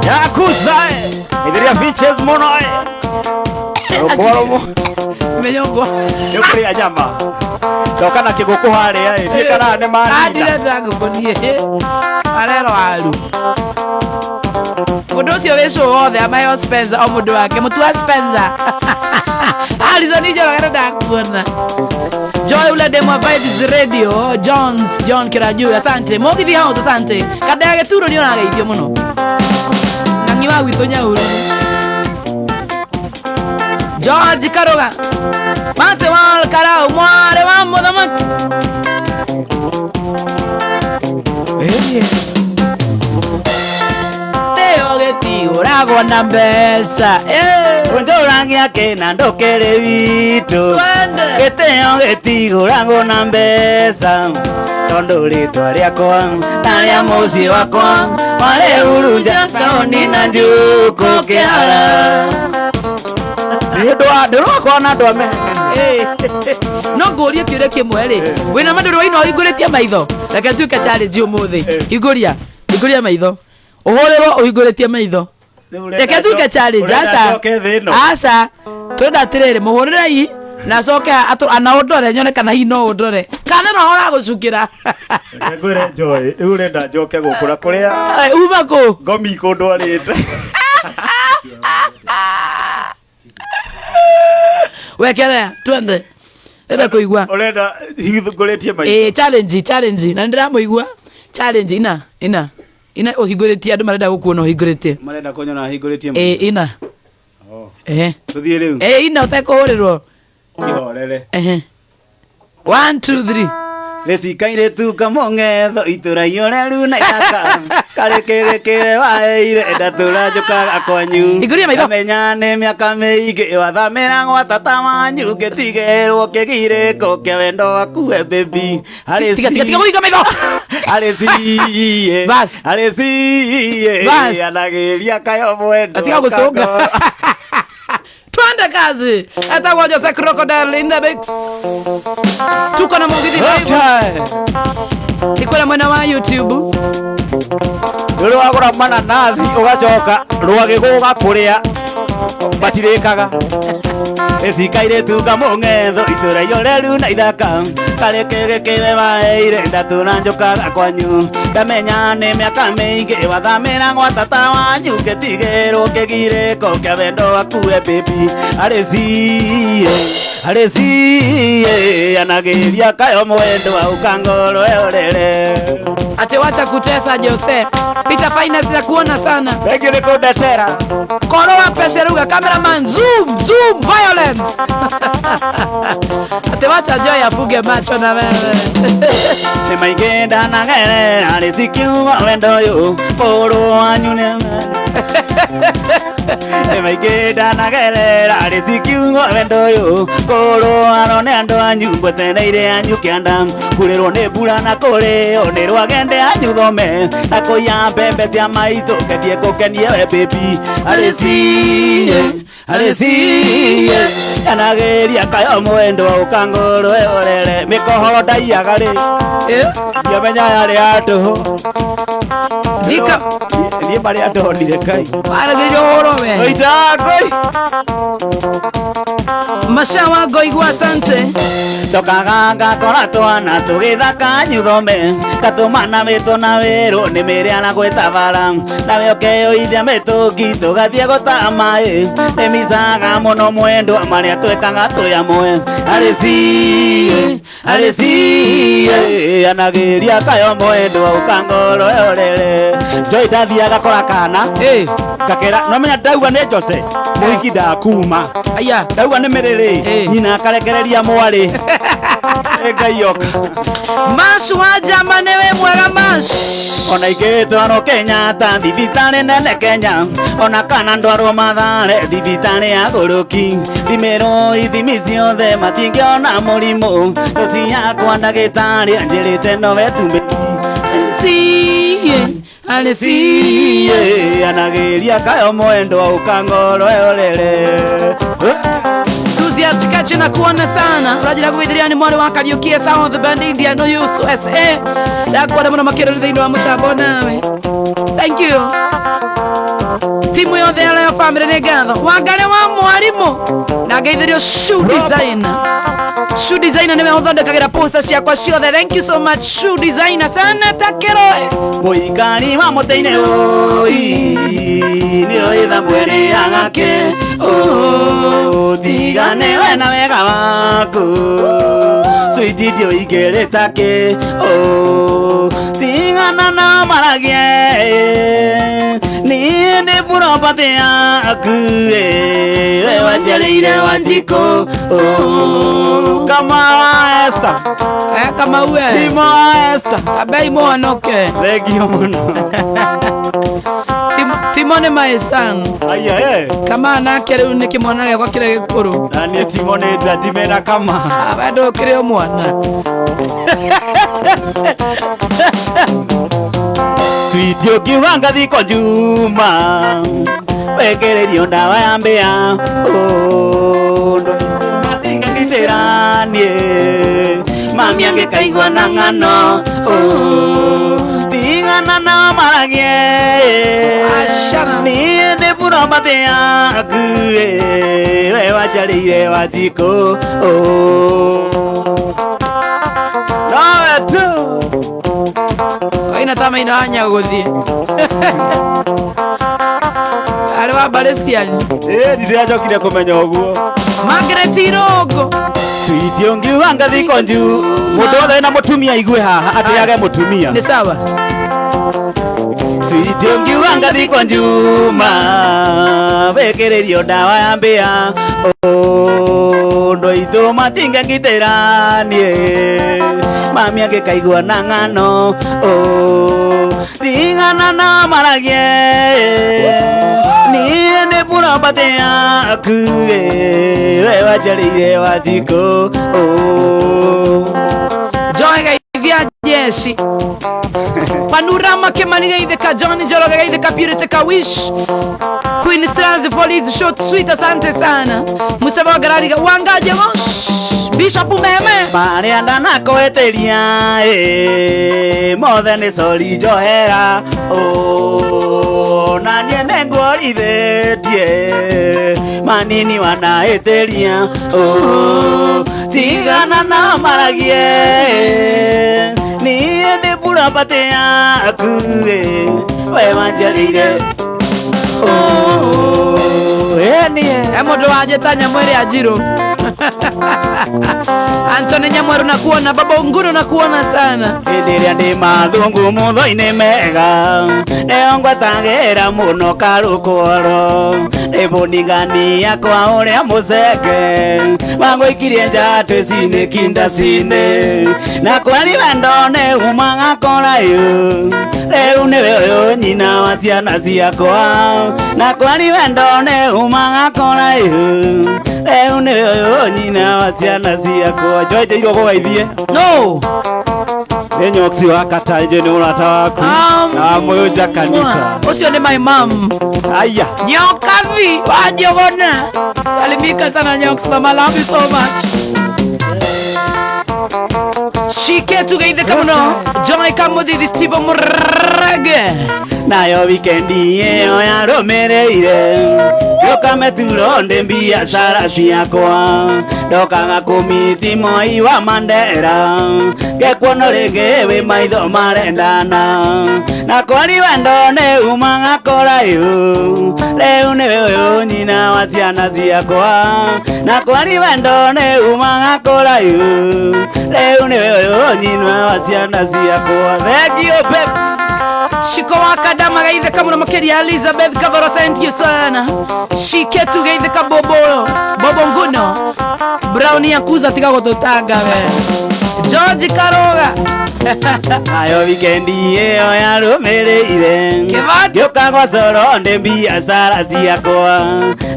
Yakuzae Idhiria features monoe Rokoromo Menyongo Yukuri ya nyama Toka na kiguku haria Nikara ne marina Adira drago konie Arero alu Mundu ucio wisho wothe amayo Spencer o mundu wake mutu wa Spencer Alison Njoroge ndakuona Joy ule demo Vibes Radio John Kiraju asante Mogithi House asante Kadage turo ni ona geithio muno Ng'ang'i wa gwitũ Nyauru George Karoga Mase wal karau mware wa muthamaki Teo getiuragwo na mbeca Undorangia kena ndokere witu Giteo getiguragwo na mbeca Tondu ritwa riakwa na ria mucii wakwa Wale urunja taoni na njuku kihara Ndio rwakwa na ndwame No ngurie kiuria kimwe ri wina manduru waino hinguritie maitho reke tuike challenge umuthi hinguria maitho uhuriro uhinguritie maitho reke tuike challenge asa twenda atiriri muhurirai na coke anaondore nyone kana hi no ondore kana no ora gucukira ngure joy riu renda njoke gukura kuria uma ku ngomi ko ndwarite wekere twende enda kuigua urenda higuretie mai challenge na ndira muigua challenge ina uhiguretie andu marenda gukuona uhiguretie marenda kunyona higuretie mai ina tuthie riu ina utekuhurirwo kihorere 1 2 3 Resikaire tu kamongetho ituraio reru na yaka karekere waire ndatura njuka akwanyu menyane miaka meige wathamira gwa tata wanyu ngetigerwo kigiriko kia wendo waku baby aresiye anagiria kayo mwendo atiga gucunga twende kazi etagwo Jose Crocodile in the mix tuko na Mugithi live ikwela mwena wa YouTube rero wagura mananathi ugacoka rwagiguga kuria batirikaga esikaire tu kamongetho ituraio reru na ithaka karekege waire ndatuna njukaga kwanyu ndamenyane miaka meige wathamira gwa tata wanyu ngetigerwo kigiriko kia wendo waku baby aresiye anagiria kayo mwendo wa ukangoro orere ate wacha kutesa Jose Peter Finance na kuona sana thank you kodetera koro wa peseruga cameraman zoom violence ate wacha Joy afuge macho na wewe ni maigenda na gere aresikiu wendo yo koro wanyu ne maigenda na gere aresikiu wendo yo koro arone ando anyu gwetereire anyu kianda kurirwo ni mbura na kurio ni rwagende anyu thome na kuya mbembe cia maitho kendie gukenie we baby aresiye anageria kayo mwendo ukangoro orere mikoho ndaiaga ri yamenya yari atu dika ni bari atu ndire kai aragerio horo we oitagoi mashawa goigwa asante tokaganga kora twana tugithaka nyuthome katumana mitu na wiru ni miriana gwitabara nawe okeo ithia mitugi tugathie gutara mai emisaga muno mwendo maria twekaga tuyamwe aresiye anagiria kayo mwendo ukangoro orere Joy ndathiaga kora kana ngakera no menya ndauga ni Jose mwiki ndakuma aya ndauga ni miriri nyina akarekereria mwari egayoka mashu wajama newe mwega mash ona igethwaro Kenya ta thibitari nene Kenya ona kana ndwaro mathare thibitari ya guruki thimero ithimi ciothe matingiona murimo nduthi yakwa ndagitari anjirite no wetumbe aresiye anagiria kayo mwendo ukangoro orere Suzi atikache na kuona sana rajira gwithiriani mwari wa Kariuki Sound the band India no use SA ndakwenda muno makero thini wa mutambo nawe thank you timu yothe ya family ni gatho wangare wa mwarimu na geithirio shoe designer niwe uthondekagira poster ciakwa ciothe thank you so much shoe designer sana takeroe muikari wa muteine oi nio itha mweri agake thigane we na wega waku sweetie dio igeretake thigana na maragie ni ndi property yaku we wajereire Wanjiko kama Esther kama uwe Timo Esther abei monoke legio muno Timone maesan aya kama anake riu ni kimwana gakwa kire gikuru na ni Timone ndimena kama bado kire mwana sweet yokiwanga thiko juma wekererio ndawa ya mbea ndo ngiteranie mami angekaigwa na ngano tigana na maragie ni bura batea akue we wacharire watiko nawe tu aina tama inanya guthie ari wa Balestian ndirajokire kumenya uguo Margaret Irogo Sweet ungiuga ngathi konju mundu othe na mutumia igwe haha atiage mutumia ni sawa Sweet ungiuga ngathi konju ma wekeririo dawa ya mbia ndo ithu matinga ngiteranie mami agikaigua na ng'ano tingana na maragie niĩ nĩ mbura batea akue we wajarĩire watiko Joy gaithia Jesse Panorama Kimani gaithika Johnny Joroge gaithika Purity Kawish Queen Stars Police Short Sweet asante sana Musaba Garariga Wangaje Mosh Bishop Meme Marianda nako eteria mothe nĩ sori njohera na niĩ nĩ ngũrithitie manini wanaeteria tigana na maragie niĩ nĩ mbura batea akue we wanjarĩire Mundu wajeta Nyamwere Ajiro Antone Nyamweru nakuona baba Unguru nakuona sana Ndiria ndi mathungu mutho-ini mega neongwatagĩra mũno karũkoro ndĩbũningania kwa ũrĩa mũceke wangũikirie njatũ cine kinda cine na kweli wendo nĩ umaga kũraihu rĩu nĩwe ũyũ nyina wa ciana ciakwa na kweli wendo nĩ umaga kũraihu rĩu nĩwe ũyũ nyina wa ciana ciakwa Joy Irogo gaithie No Nyoksi wakata nje ni urata waku Moja kanisa Usio ni my mom Aya Nyokavi wajogona Salimika sana Nyoks mama, love you so much Shike tugeithika muno Joy Kamuthi Steve Murage Nayo wikendi ĩyo yarũmĩrĩire Ndoka meturo nde biashara ciakwa Ndokaga kũmiti Moi wa Mandera Ngekuona rĩngĩ wĩ maitho marendana Na kwari wendo nĩ umaga kũraihu Rĩu nĩwe ũyũ nyina wa ciana ciakwa Na kwari wendo nĩ umaga kũraihu Rĩu nĩwe ũyũ nyina wa ciana ciakwa Thank you babe Shiko wakadama gaithika muno makeria Elizabeth Kavaro, thank you sana Shike tu gaithika Bobo Nguno Brownie yakuza tiga gututaga we George Karoga Ayo wikendi ĩyo yarũmĩrĩire Ngĩũka gũcoro ndĩ biashara ciakwa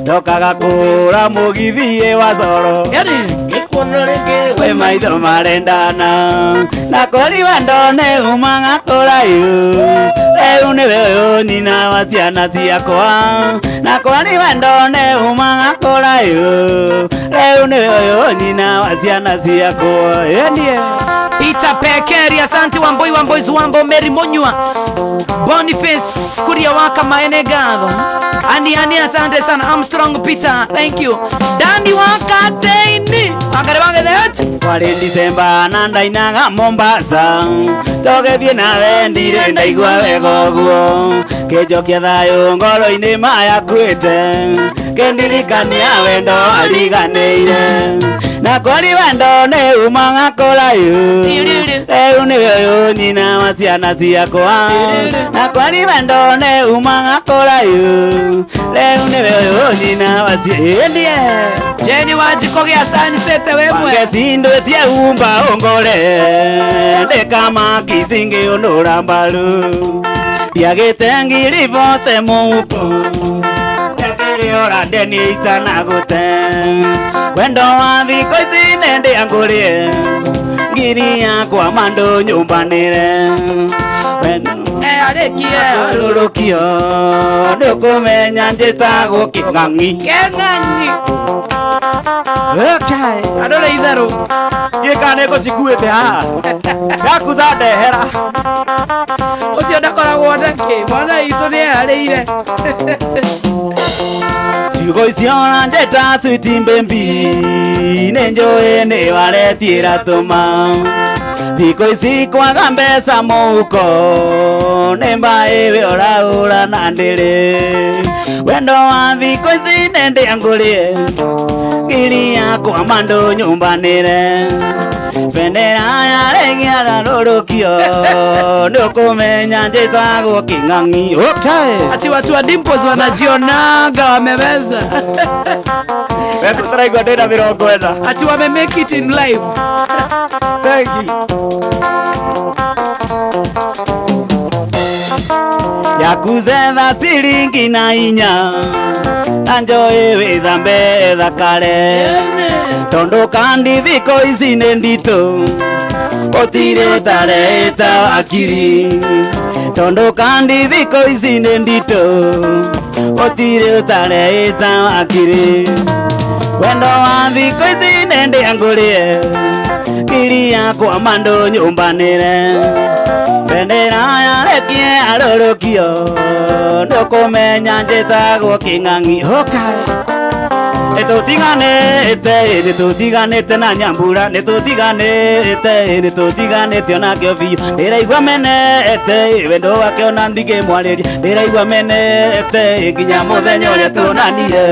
Ndokaga kũra mũgithi wa coro Ngĩkuona rĩngĩ wĩ maitho marendana Na kweri wendo nĩ umaga kũraihu Rĩu nĩwe ũyũ nyina wa ciana ciakwa Na kweri wendo nĩ umaga kũraihu Rĩu nĩwe ũyũ nyina wa ciana ciakwa Peter Pekeri, asante Wamboi Wambo Mary Monyua Boniface Kuria Waka Maenegado Ani asante sana Armstrong Peter, thank you Dani Waka Deini Wakarebange the Wari December na ndainaga Mombasa Togethie nawe ndire ndaigua wega ũguo Kĩnjokia thayũ ngoro-inĩ mayakuĩte Kĩndirikania wendo ariganĩire Na kwari wendo nĩ umaga kũraihu Rĩu nĩwe ũyũ nyina wa ciana ciakwa Na kwari wendo nĩ umaga kũraihu Rĩu nĩwe ũyũ nyina wa ciana Jenny Wajikoge asani sete wemwe Ngecindũtie umba ũngore Ndĩkama kicingi ũnũra mbaru Ndiagĩte ngiribote mũhuko Ndekĩrĩora ndeni itanagũte Wendo wa thikũ ici nĩndĩangũrie Ngiri yakwa mandũ nyũmbanĩre Wendo arũrũkio ndũkũmenya njĩtagwo kĩng'ang'i Adore itherũ Gĩka nĩngũcikuĩte haha Yakutha ndehera Ucio ndakoragwo ndake mwana itu ni arĩire ciugo icio na njeta sweet baby nĩ njũĩ nĩ waretira tũma thikũ ici kwaga mbeca mũhuko nĩ mbaĩ ũraũra na ndĩrĩ wendo wa thikũ ici nĩ ndĩangũrie ngiri yakwa mandũ nyũmbanĩre bendera yaregia rarũrũkio ndũkũmenya njĩtagwo kĩng'ang'i. Ati watu wa Dimples wanajionanga wameweza. Wewe taraigua ndĩna mĩrongo ĩna. Ati wame make it in life. Thank you. Yakuzetha ciringi na inya na njoĩ wĩthambe thakare tondũ kandi thikũ ici nĩ nditũ gũtirĩ tareta akiri tondũ kandi thikũ ici nĩ nditũ gũtirĩ tareta akiri wendo wa thikũ ici nĩ ndĩangũrie ngiri yakwa mandũ nyũmbanĩre bendera yarekie arũrũkio ndũkũmenya njĩtagwo kĩng'ang'i. Nĩtũtiganĩte na Nyambura nĩtũtiganĩte onakĩo biũ ndĩraigua menete wendo wake ona ndingĩmwarĩria ndĩraigua menete nginya mũthenya ũrĩa tuonanire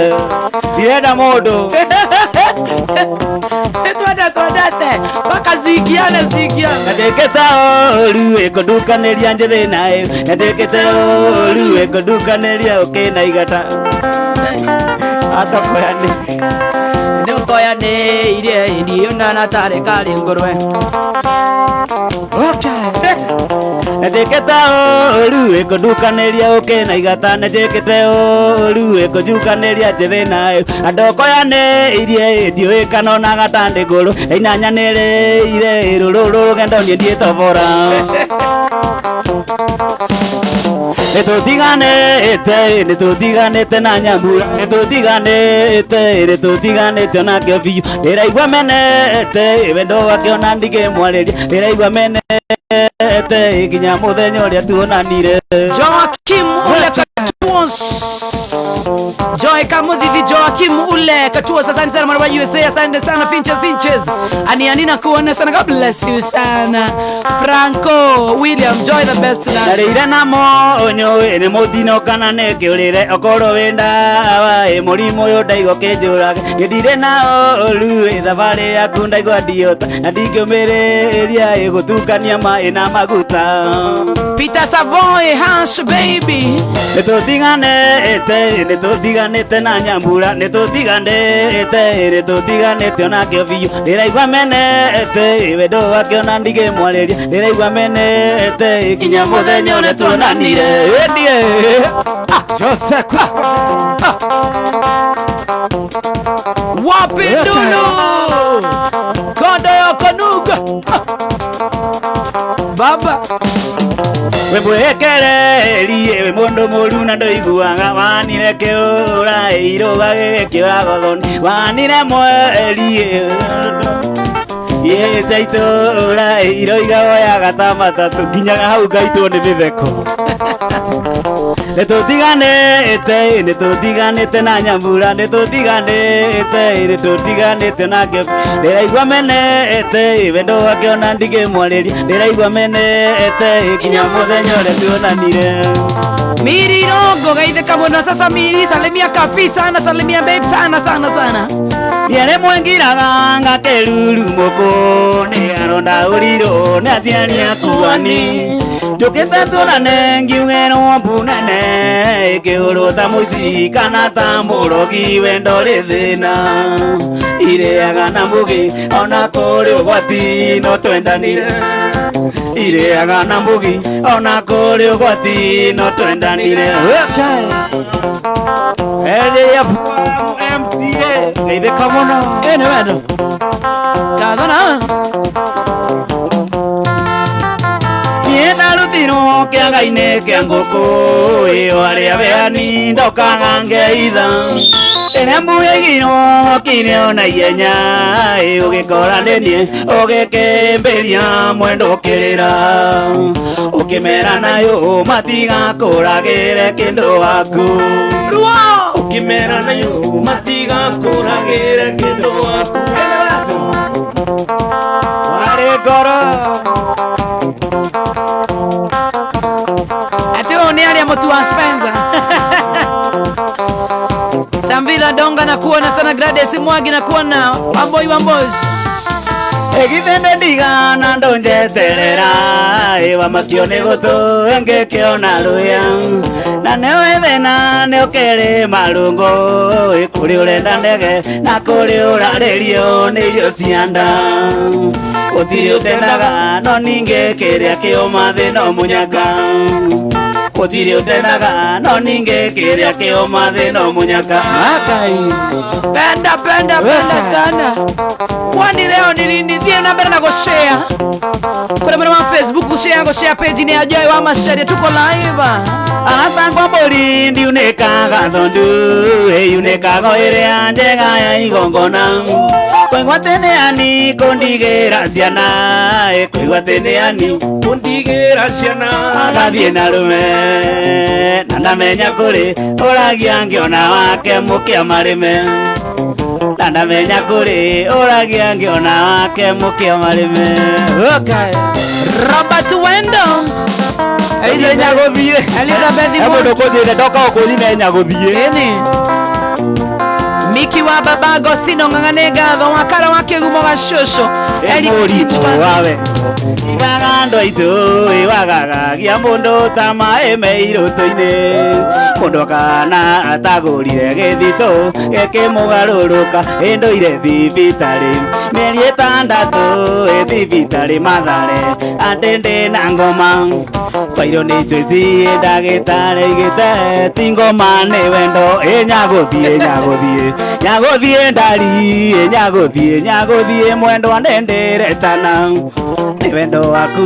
ndirenda mũndũ twendete bakazigiane na ndĩkĩte ũru ĩkũndukanĩria njĩthĩ naĩ na ndĩkĩte ũru ĩkũndukanĩria ũkĩna igata atakoyane nĩ ũtoyanĩire iriona na tarĩ karĩ ngũrwe Nejekete oru ĩkũndukanĩria ũkĩna igata nejekete oru ĩkũndukanĩria njĩthĩ naĩ andoko yanĩirie ndiũĩkana ona gatandĩ ngũrũ inanyanĩrĩire rũrũ rũgendo niĩ ndiĩtobora nĩtũtiganĩte na Nyambura nĩtũtiganĩte onakĩo biũ ndĩraigua menete wendo wake ona ndingĩmwarĩria ndĩraigua menete nginya mũthenya ũrĩa tuonanire. Joakim ule Katuos Joy Kamudithi Joakim ule Katuos asante sana mwana wa USA asante sana Finches Anina kuona sana God bless you sana Franco William Joy the best na Narĩire na monyo nĩ mũtino kana nĩ kĩũrĩre okorwo wenda mũrimũ ũyũ ndaigua kĩnjũrage ngĩthire na ũru thabarĩ yaku ndaigua ndiota na ndingĩũmĩrĩria ĩgũtukania maĩ na maguta Peter Savoy Hash baby nĩtũtiganĩte na Nyambura nĩtũtiganĩte onakĩo biũ ndĩraigua menete wendo wake ona ndingĩmwarĩria ndĩraigua menete nginya mũthenya ũrĩa tuonanire Joseph Wapi Dulu Kondo Yokonuga Baba wemwekererie we mũndũ mũru na ndũiguaga wanire kĩũra irũga gĩkĩũra gothoni wanire mwerie itũra iroiga woyaga ta matatũ nginyaga hau ngaitwo nĩ mĩtheko nĩtũtiganĩte na Nyambura nĩtũtiganĩte nake ndĩraigua menete wendo wake ona ndingĩmwarĩria ndĩraigua menete nginya mũthenya ũrĩa tuonanire. Miri Rongo gaithĩka mũno sasa Miri salimia Kafi sana salimia babe sana Niene mwengiraga ngakĩruru mũkũ nĩ aronda ũrirũ nĩ aciari akuani njũkĩte tũrane ngiugerwo mbunene ĩkĩũrwo ta mũici kana ta mũrogi wendo rĩ thĩna irĩaga na mũgĩ ona kũrĩ ũgwati no twendanire irĩaga na mũgĩ ona kũrĩ ũgwati no twendanire Elia MCA geithĩka mũno nĩ wendo tathana niĩ ndarutirwo kĩaga-inĩ kĩa ngũkũ ĩyo arĩa beani ndokaga ngeitha Telembu yegino kinyo na yenya ugikora nenie ugikemberia mwendo kirira ukimera nayo matiga kuragire kindu waku ukimera nayo matiga kuragire kindu waku wale goro atio ni ali motu wa Spencer Sambila donga na kuona sana Gladys Mwagi na kuona wamboi Egithende ndigana ndonjeterera Ewa makione goto enge kiona ruya Na newe thena ne ukere marungo Kuri urenda ndege na kuri urarerio ni irio cianda Utiri utendaga no ninge kiria kioma thina munyaka Utiri utendaga no ninge kiria kioma thina munyaka Makai Penda sana Kwani leo nilinizie na mbele na goshare Kule mwena wa Facebook goshare page ni Ajoy wa Masharia tuko live Asa kwa boli ndi unekaga thondu unekaga ire anjega ya igongona Kwengwa tene ani kondigera ciana Kwengwa tene ani kondigera ciana Agathie na rume Na ndamenya kuri uragia ngiona wake mukia marime Na ndamenya kuri uragia ngiona wake mukia marime Okay Robert Wendo Elizabeth Ebo kujire doka okujime nyaguthie Miki wa baba Agostino ngangane gatho wakara wake gumo gashosho Emuritu wawe Ibagando itu iwagagia mundu tama emeiruto-ine Mundu kana atagurire githito gekimugaruruka indoire thibitari Mieri itandatu thibitari Mathare Atende na ngoma Fairo ni joici ndagitari igite tingoma ni wendo nyaguthie ndari nyaguthie mwendo anendere tana ni wendo waku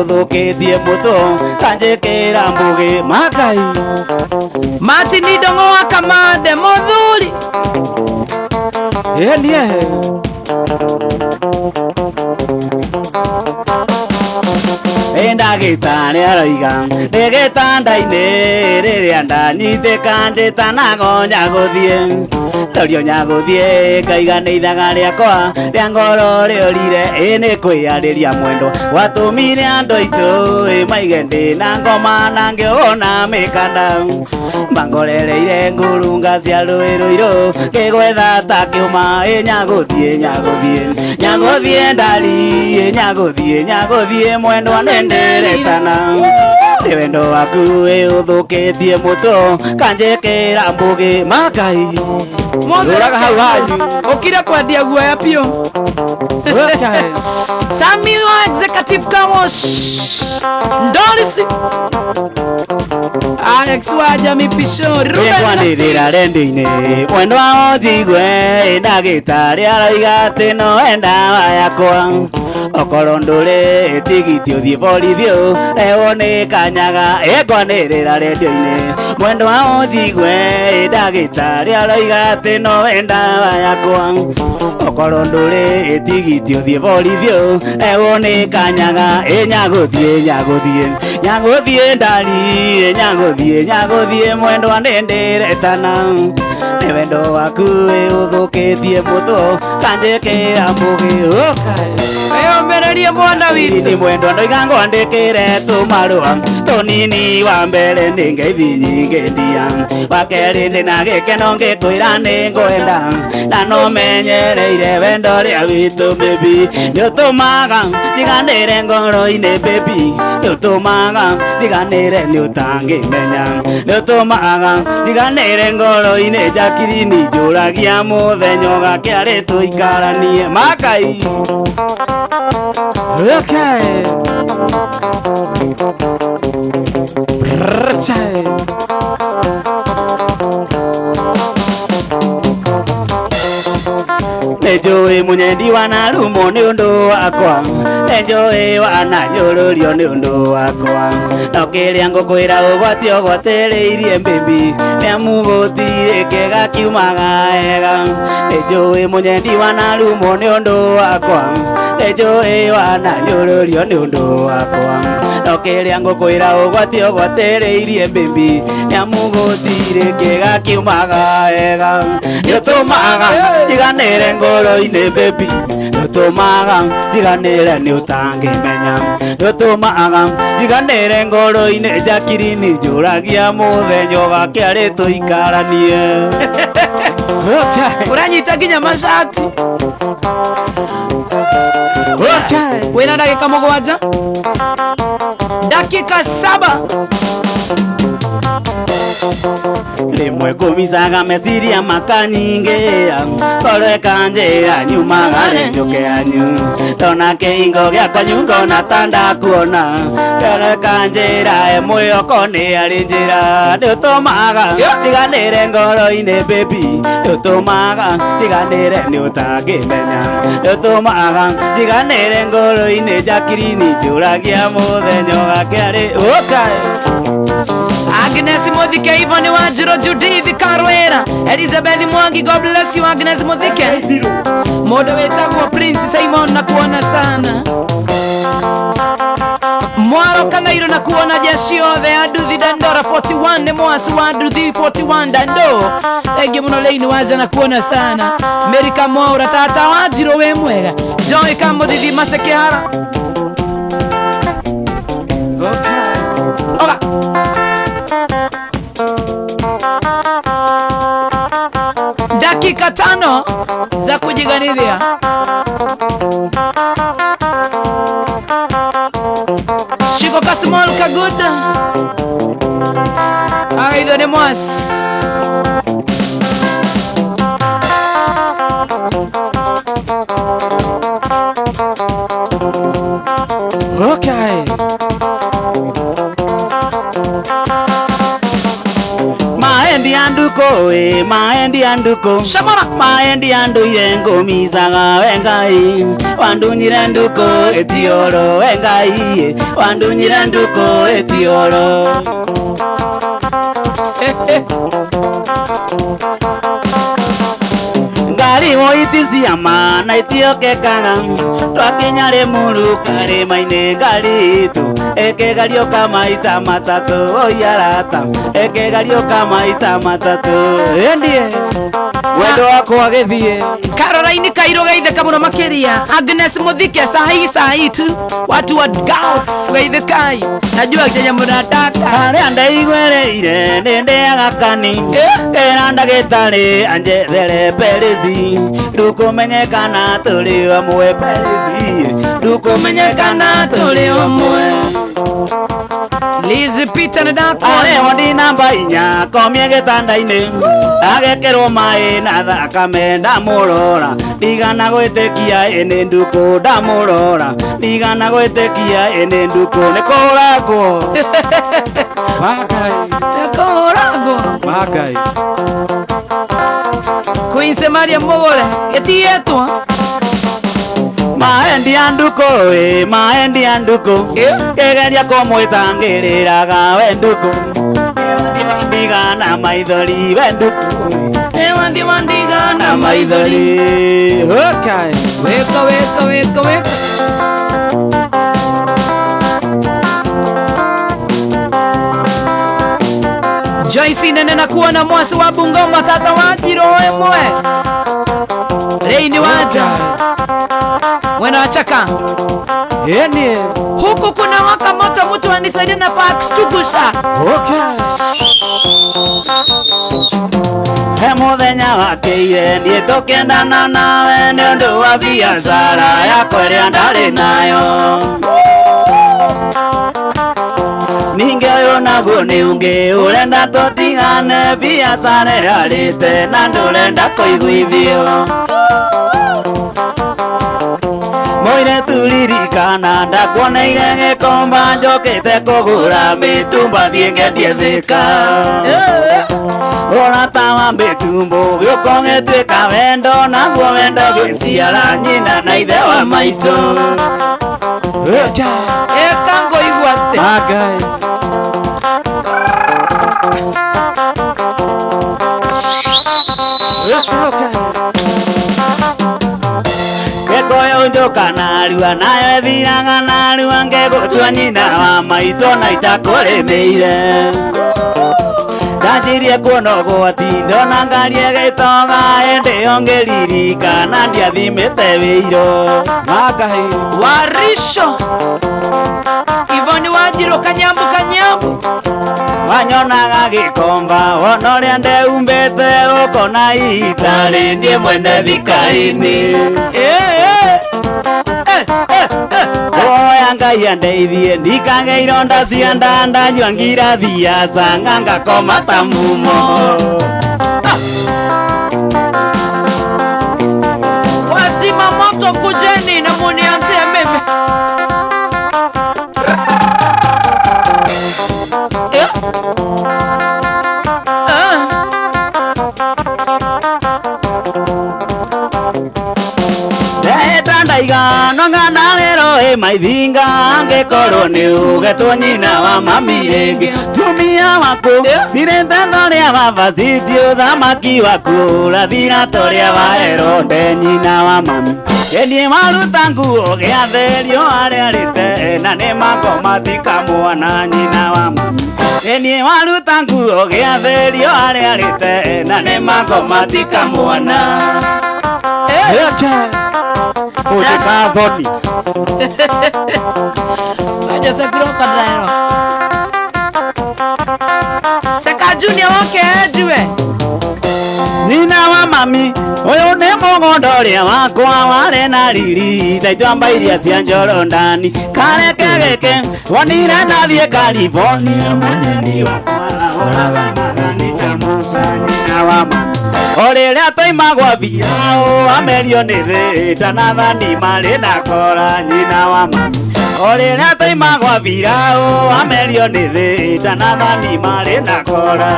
uthukitie muto kanjikira mbugi Makai Martin Idongo wa Kamande muthuri nie Ndagitari aroiga ndegitanda-ini riria ndanyitĩka njĩtanago nyaguthie Torio nyaguthie ngaiga nĩ ithaga rĩakwa rĩa ngoro rĩorire nĩ kwĩarĩria mwendo watũmire andũ aitũ maige ndĩ na ngoma na ngĩona mĩkanda mangorereire ngurunga cia rũĩ rũirũ ngĩgwetha ta kĩũma nyaguthie ndari nyaguthie mwendo anendere tana Ni wendo waku uthukitie muto kanjikira mbugi Makai Uraga hau hanyu Ukira kwendia guoya pio Sami wa Executive Kamosh Ndorisi Alex wa Jami Pishori Rwekwanirira rendi-ini mwendo wa ojigwe ndagitari aroiga ati no enda yakwa Okorwo ndũrĩ tigiti ũthiĩ borithio rehwo nĩ kanyaga ngwanĩrĩra redio-inĩ mwendo wa ũnjigwe ndagĩtarĩ aroiga atĩ no we ndawa yakwa okorwo ndũrĩ tigiti ũthiĩ borithio rehwo nĩ kanyaga nyagũthiĩ ndari nyagũthiĩ mwendo anenderetana nĩ wendo waku ũthũkĩtie mũtũ kanjĩkĩra mũgĩ Mereria mwana witu ni mwendo ndoiga ngwandĩkĩre tũmarũa tũnini wa mbere nĩ ngeithi nyingĩ ndia wa kerĩ ndĩna gĩkeno ngĩkwĩra nĩ ngwenda na no menyereire wendo rĩa witũ baby nĩ ũtũmaga njiganĩre ngoro-inĩ baby nĩ ũtũmaga njiganĩre nĩ ũtangĩmenya nĩ ũtũmaga njiganĩre ngoro-inĩ njakirini njũragia mũthenya ũgakĩarĩ tũikaranie Makai Okay. Nejoe munyendi wa narumo ni undu wa wakwa enjoy wana nyururio ni undu wakwa no kiria ngukwira ugwati ogwatereirie baby nemugutire kega kiumaga ega enjoy munyendi wana rumo ni undu wakwa enjoy wana nyururio ni undu wakwa no kiria ngukwira ugwati ogwatereirie baby nemugutire kega kiumaga ega nitumaga iganire ngoro-ini baby nitumaga jiganire ni utangimenya nitumaga jiganire ngoro-ini njakiri-ini njuragia muthenya ugakiari tuikaranie uranyita nginya macati wina ndagika 7 ndagika 7 rimwe ngumicaga meciria makanyingĩra koreka njĩra nyumaga rĩnjũke anyu ndona kĩhingo gĩakwa ngona ta ndakuona koreka njĩra ĩmwe oko nĩ arĩ njĩra nĩũtũmaga tiganĩre ngoro-inĩ baby nĩũtũmaga tiganĩre nĩ ũtangĩmenya nĩũtũmaga tiganĩre ngoro-inĩ njakiri-inĩ njũragia mũthenya ũgakĩarĩ Agnes Muthike, Ivone Wanjiru, Judith Karwera, Elizabeth Mwangi, God bless you Agnes Muthike. Modo wetagwo Prince Simon na kuona sana. Mwaro Kanairo na kuona Jashio the Aduthi Dandora 41 ne mwasu wa Aduthi 41 Dando. Ege muno leini waza na kuona sana. Amerika Mwaura tata Wanjiru we mwega. Joy Kamuthi Masekehara. Oga. Dakika 5 za kujiganidhia. Shiko Kasimol Kaguda Aidho ni mwas Okay. Maendi anduko Shamara maendi andu irengo mizaga wengai wandu nyirenduko etioro wengai wandu nyirenduko etioro ngari woitisia mana itiokekaga twakinyare muru kare maine ngari tu ekegario kamaita matatu oyarata ekegario kamaita matatu endie wendo wakwa githie Caroline Kairo gaitheka muno makiria Agnes Muthike sahi tu watu wa golf gaitheka najua kenya munataka aria ndaigwereire nindeaga kani kera ndagitari anjethere perezi ndukumenyekana turi amwe perezi ndukumenyekana turi amwe Liz Peter na dako ale wadi namba 4 komie gitanda-ini agekerwo mai na thakame ndamurora ndigana gwitikia ene nduku ndamurora ndigana gwitikia ene nduku nikuragwo Magai Queen Maria Mogore etietwa maendi anduko kegeria kumwitangiriraga wenduko ndigana maithori wenduko ndigana maithori okay weka Joyce nene na kuona mwasi wa Bungoma tata Wanjiru emwe Reini waja Wena wachaka Enie huku kuna waka moto mtu anisaidi na Parks Tugusa Okay He muthenya wakeire nie tukendana nawe ni undu wa biacara yakwa iria ndari nayo ninge uyu naguo ni ungi urenda tutigane biacara harite na ndurenda kuiguithio Moire turirikana ndakuoneire Gikomba njokite kugura mitumba thienge thika Ora tawa mitumbo giokongetwika wendo naguo wendo giciara nyina na ithe wa maico Kango igwate Agai Gekoyo njoka narua nayo ethiraga narua ngegũtua nyina wa maitho na itakũrĩmĩire Ndanjirie kuona ũgwati ndona ngari ĩgĩtoga hĩndĩ ĩyo ngĩririkana ndiathimĩte wĩiro Magai Warisho Ivoni Wanjiru kanyambu Wanyonaga Gikomba wona ũrĩa ndeumbĩte ũkona itarĩ niĩ mwene thika-inĩ Oya Ngai andeithie ndikage ironda cia nda ndanyua ngirathi ya canga ngakoma ta mumo Wazima moto kujeni na munianzie mimi Maithinga angĩkorwo nĩ ũgetwo nyina wa mami rĩngĩ Tumia waku thirĩte thorĩa wabacitie ũthamaki waku ũrathira torĩa wa Herode nyina wa mami Eniĩ maruta nguo gĩatherio arĩa rĩte na nĩ makoma tikamwana nyina wa mami Eniĩ maruta nguo gĩatherio arĩa rĩte na nĩ makoma tikamwana Ujeka thoni Jose Crocodile Seka Junior woke ejue Nina wa mami Oyo nĩ mũgondo ũrĩa wakwa warĩ na riri Taitwa iria cia njoro ndani Kareke gĩkĩ wonire nathiĩ California Maneni wakwa oraga mathani ta Musa Nina wa mami Orĩrĩa toima gwa Virao amerio nĩ thĩ Tanathani marĩ na kora nyina wa mami Orĩrĩa toima gwa Virao amerio nĩ thĩ Tanathani marĩ na kora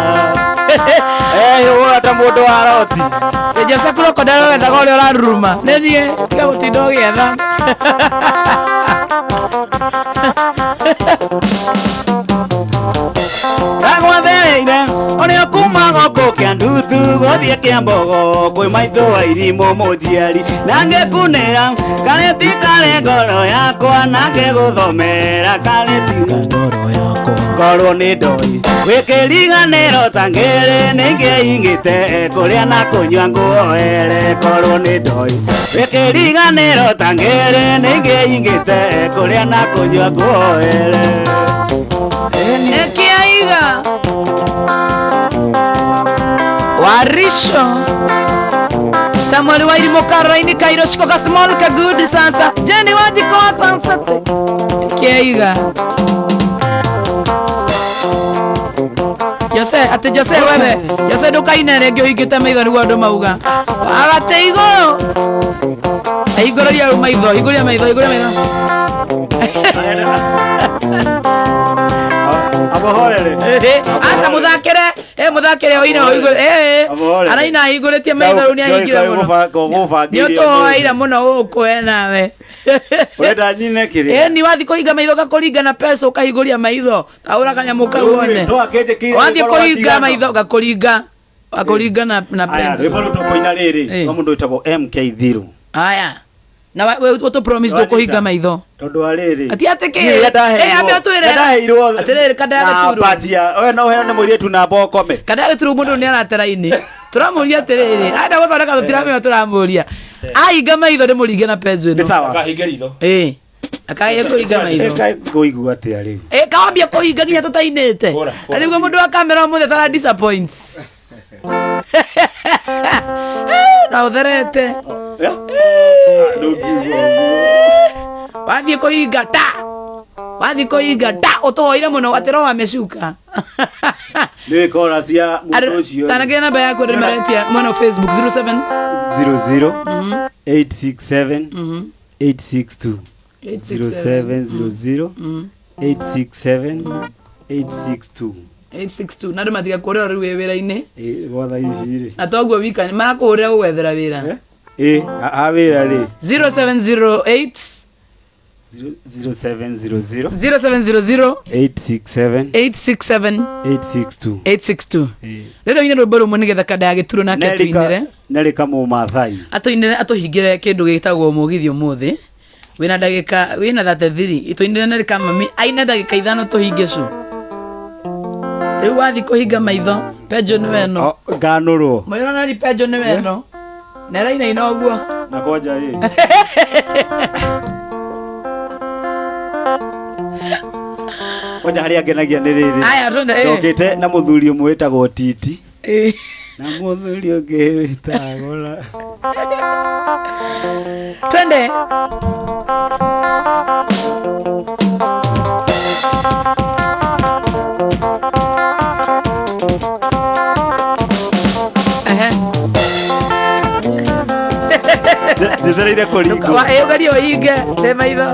Ũyũ ta mũndũ wa roti Jose Crocodile wendaga ũrĩa ũraruruma nĩ niĩ tiga gũtinda ũgĩetha Ndagwathereire ũrĩa kuma gũkũ kĩa ndutu gũthiĩ Kĩambogo kwĩ maitũ wa irimũ mũnjiari na ngĩkunĩra karĩti karĩ ngoro yakwa na ngĩgũthomera karĩti ngoro yakwa ngoro nĩ ndoĩ wĩkĩriganĩro ta ngĩrĩ nĩngĩingĩte kũrĩa na kũnyua ngũoere ngoro nĩ ndoĩ wĩkĩriganĩro ta ngĩrĩ nĩngĩingĩte kũrĩa na kũnyua ngũoere Ekiaiga Warisho Samuel Wairimo Karaini Kairo Shikoka Small Kagudi Sansa Jenny Wajikoa Sansate Ekiaiga Jose wewe Jose ndukainere ngĩũhingĩte maitho nĩguo andũ mauga agate igũrũ aihingũrĩria maitho hingũria maitho Abohorere asa muthakire oina araina ahingũrĩtie maitho rĩu nĩahingire mũno nĩũtũhoeire mũno gũkũ nawe Urenda nyine kĩrĩa ni wathi kũhinga maitho gakũringa na pesa ũkahingũria maitho taũra kanyamũ kau one wathi kũhinga maitho gakũringa na pesa aya rwĩmbo rũu tũkũina rĩrĩ kwa mũndũ wĩtagwo MK Thiru aya na wewe uto promise ndũkũhinga maitho tondu arĩrĩ ati atekere ambe atwire ndaheirwo atirĩrĩ kadaga turu bajia we no heo nĩ mũirĩtu na mbokome kadaga turu mũndũ nĩ aratera-inĩ tũramũria atĩrĩrĩ ada gũthondeka tũtiramenya tũramũria ahinga maitho nĩ mũringe na penzo ĩno sawa akahinga ritho akaye kũhinga maitho kũigua atĩa rĩu kawambia kũhinga nginya tũtainĩte na nĩguo mũndũ wa kamera mũthĩ tara disappoints na ũtherete wathi kũhinga ta ũtũhoire mũno atĩro wa mecuka nĩ kora cia mũndũ ũcio tanagĩa namba yaku ndĩmaretia mwena Facebook 07 00 867 862 0700 867 862 na ndumatiga kuria uri wira-ini gwatha ici atoguo wika marakuhuria gugwethera wira a wira ri 0708 0700 0700 867 862 rero ine rwimbo rumwe nigetha kada gituro nake tuinire nari kamo mathai atuinire atuhingire kindu gitagwo mugithi umuthi wina ndagika wina 33 ituinire nari kama aina ndagika 5 tuhinge cu riu wathi kuhinga maitho pejo ni weno nganurwo mwira nari pejo ni weno nera ina inoguo nakoja ri Oja haria ngenagia ni riri aya tonda ndokite na muthuri umwe witagwo Titi na muthuri ungi witagwo twende Ndithareire kuringo wa ugario inge tema itho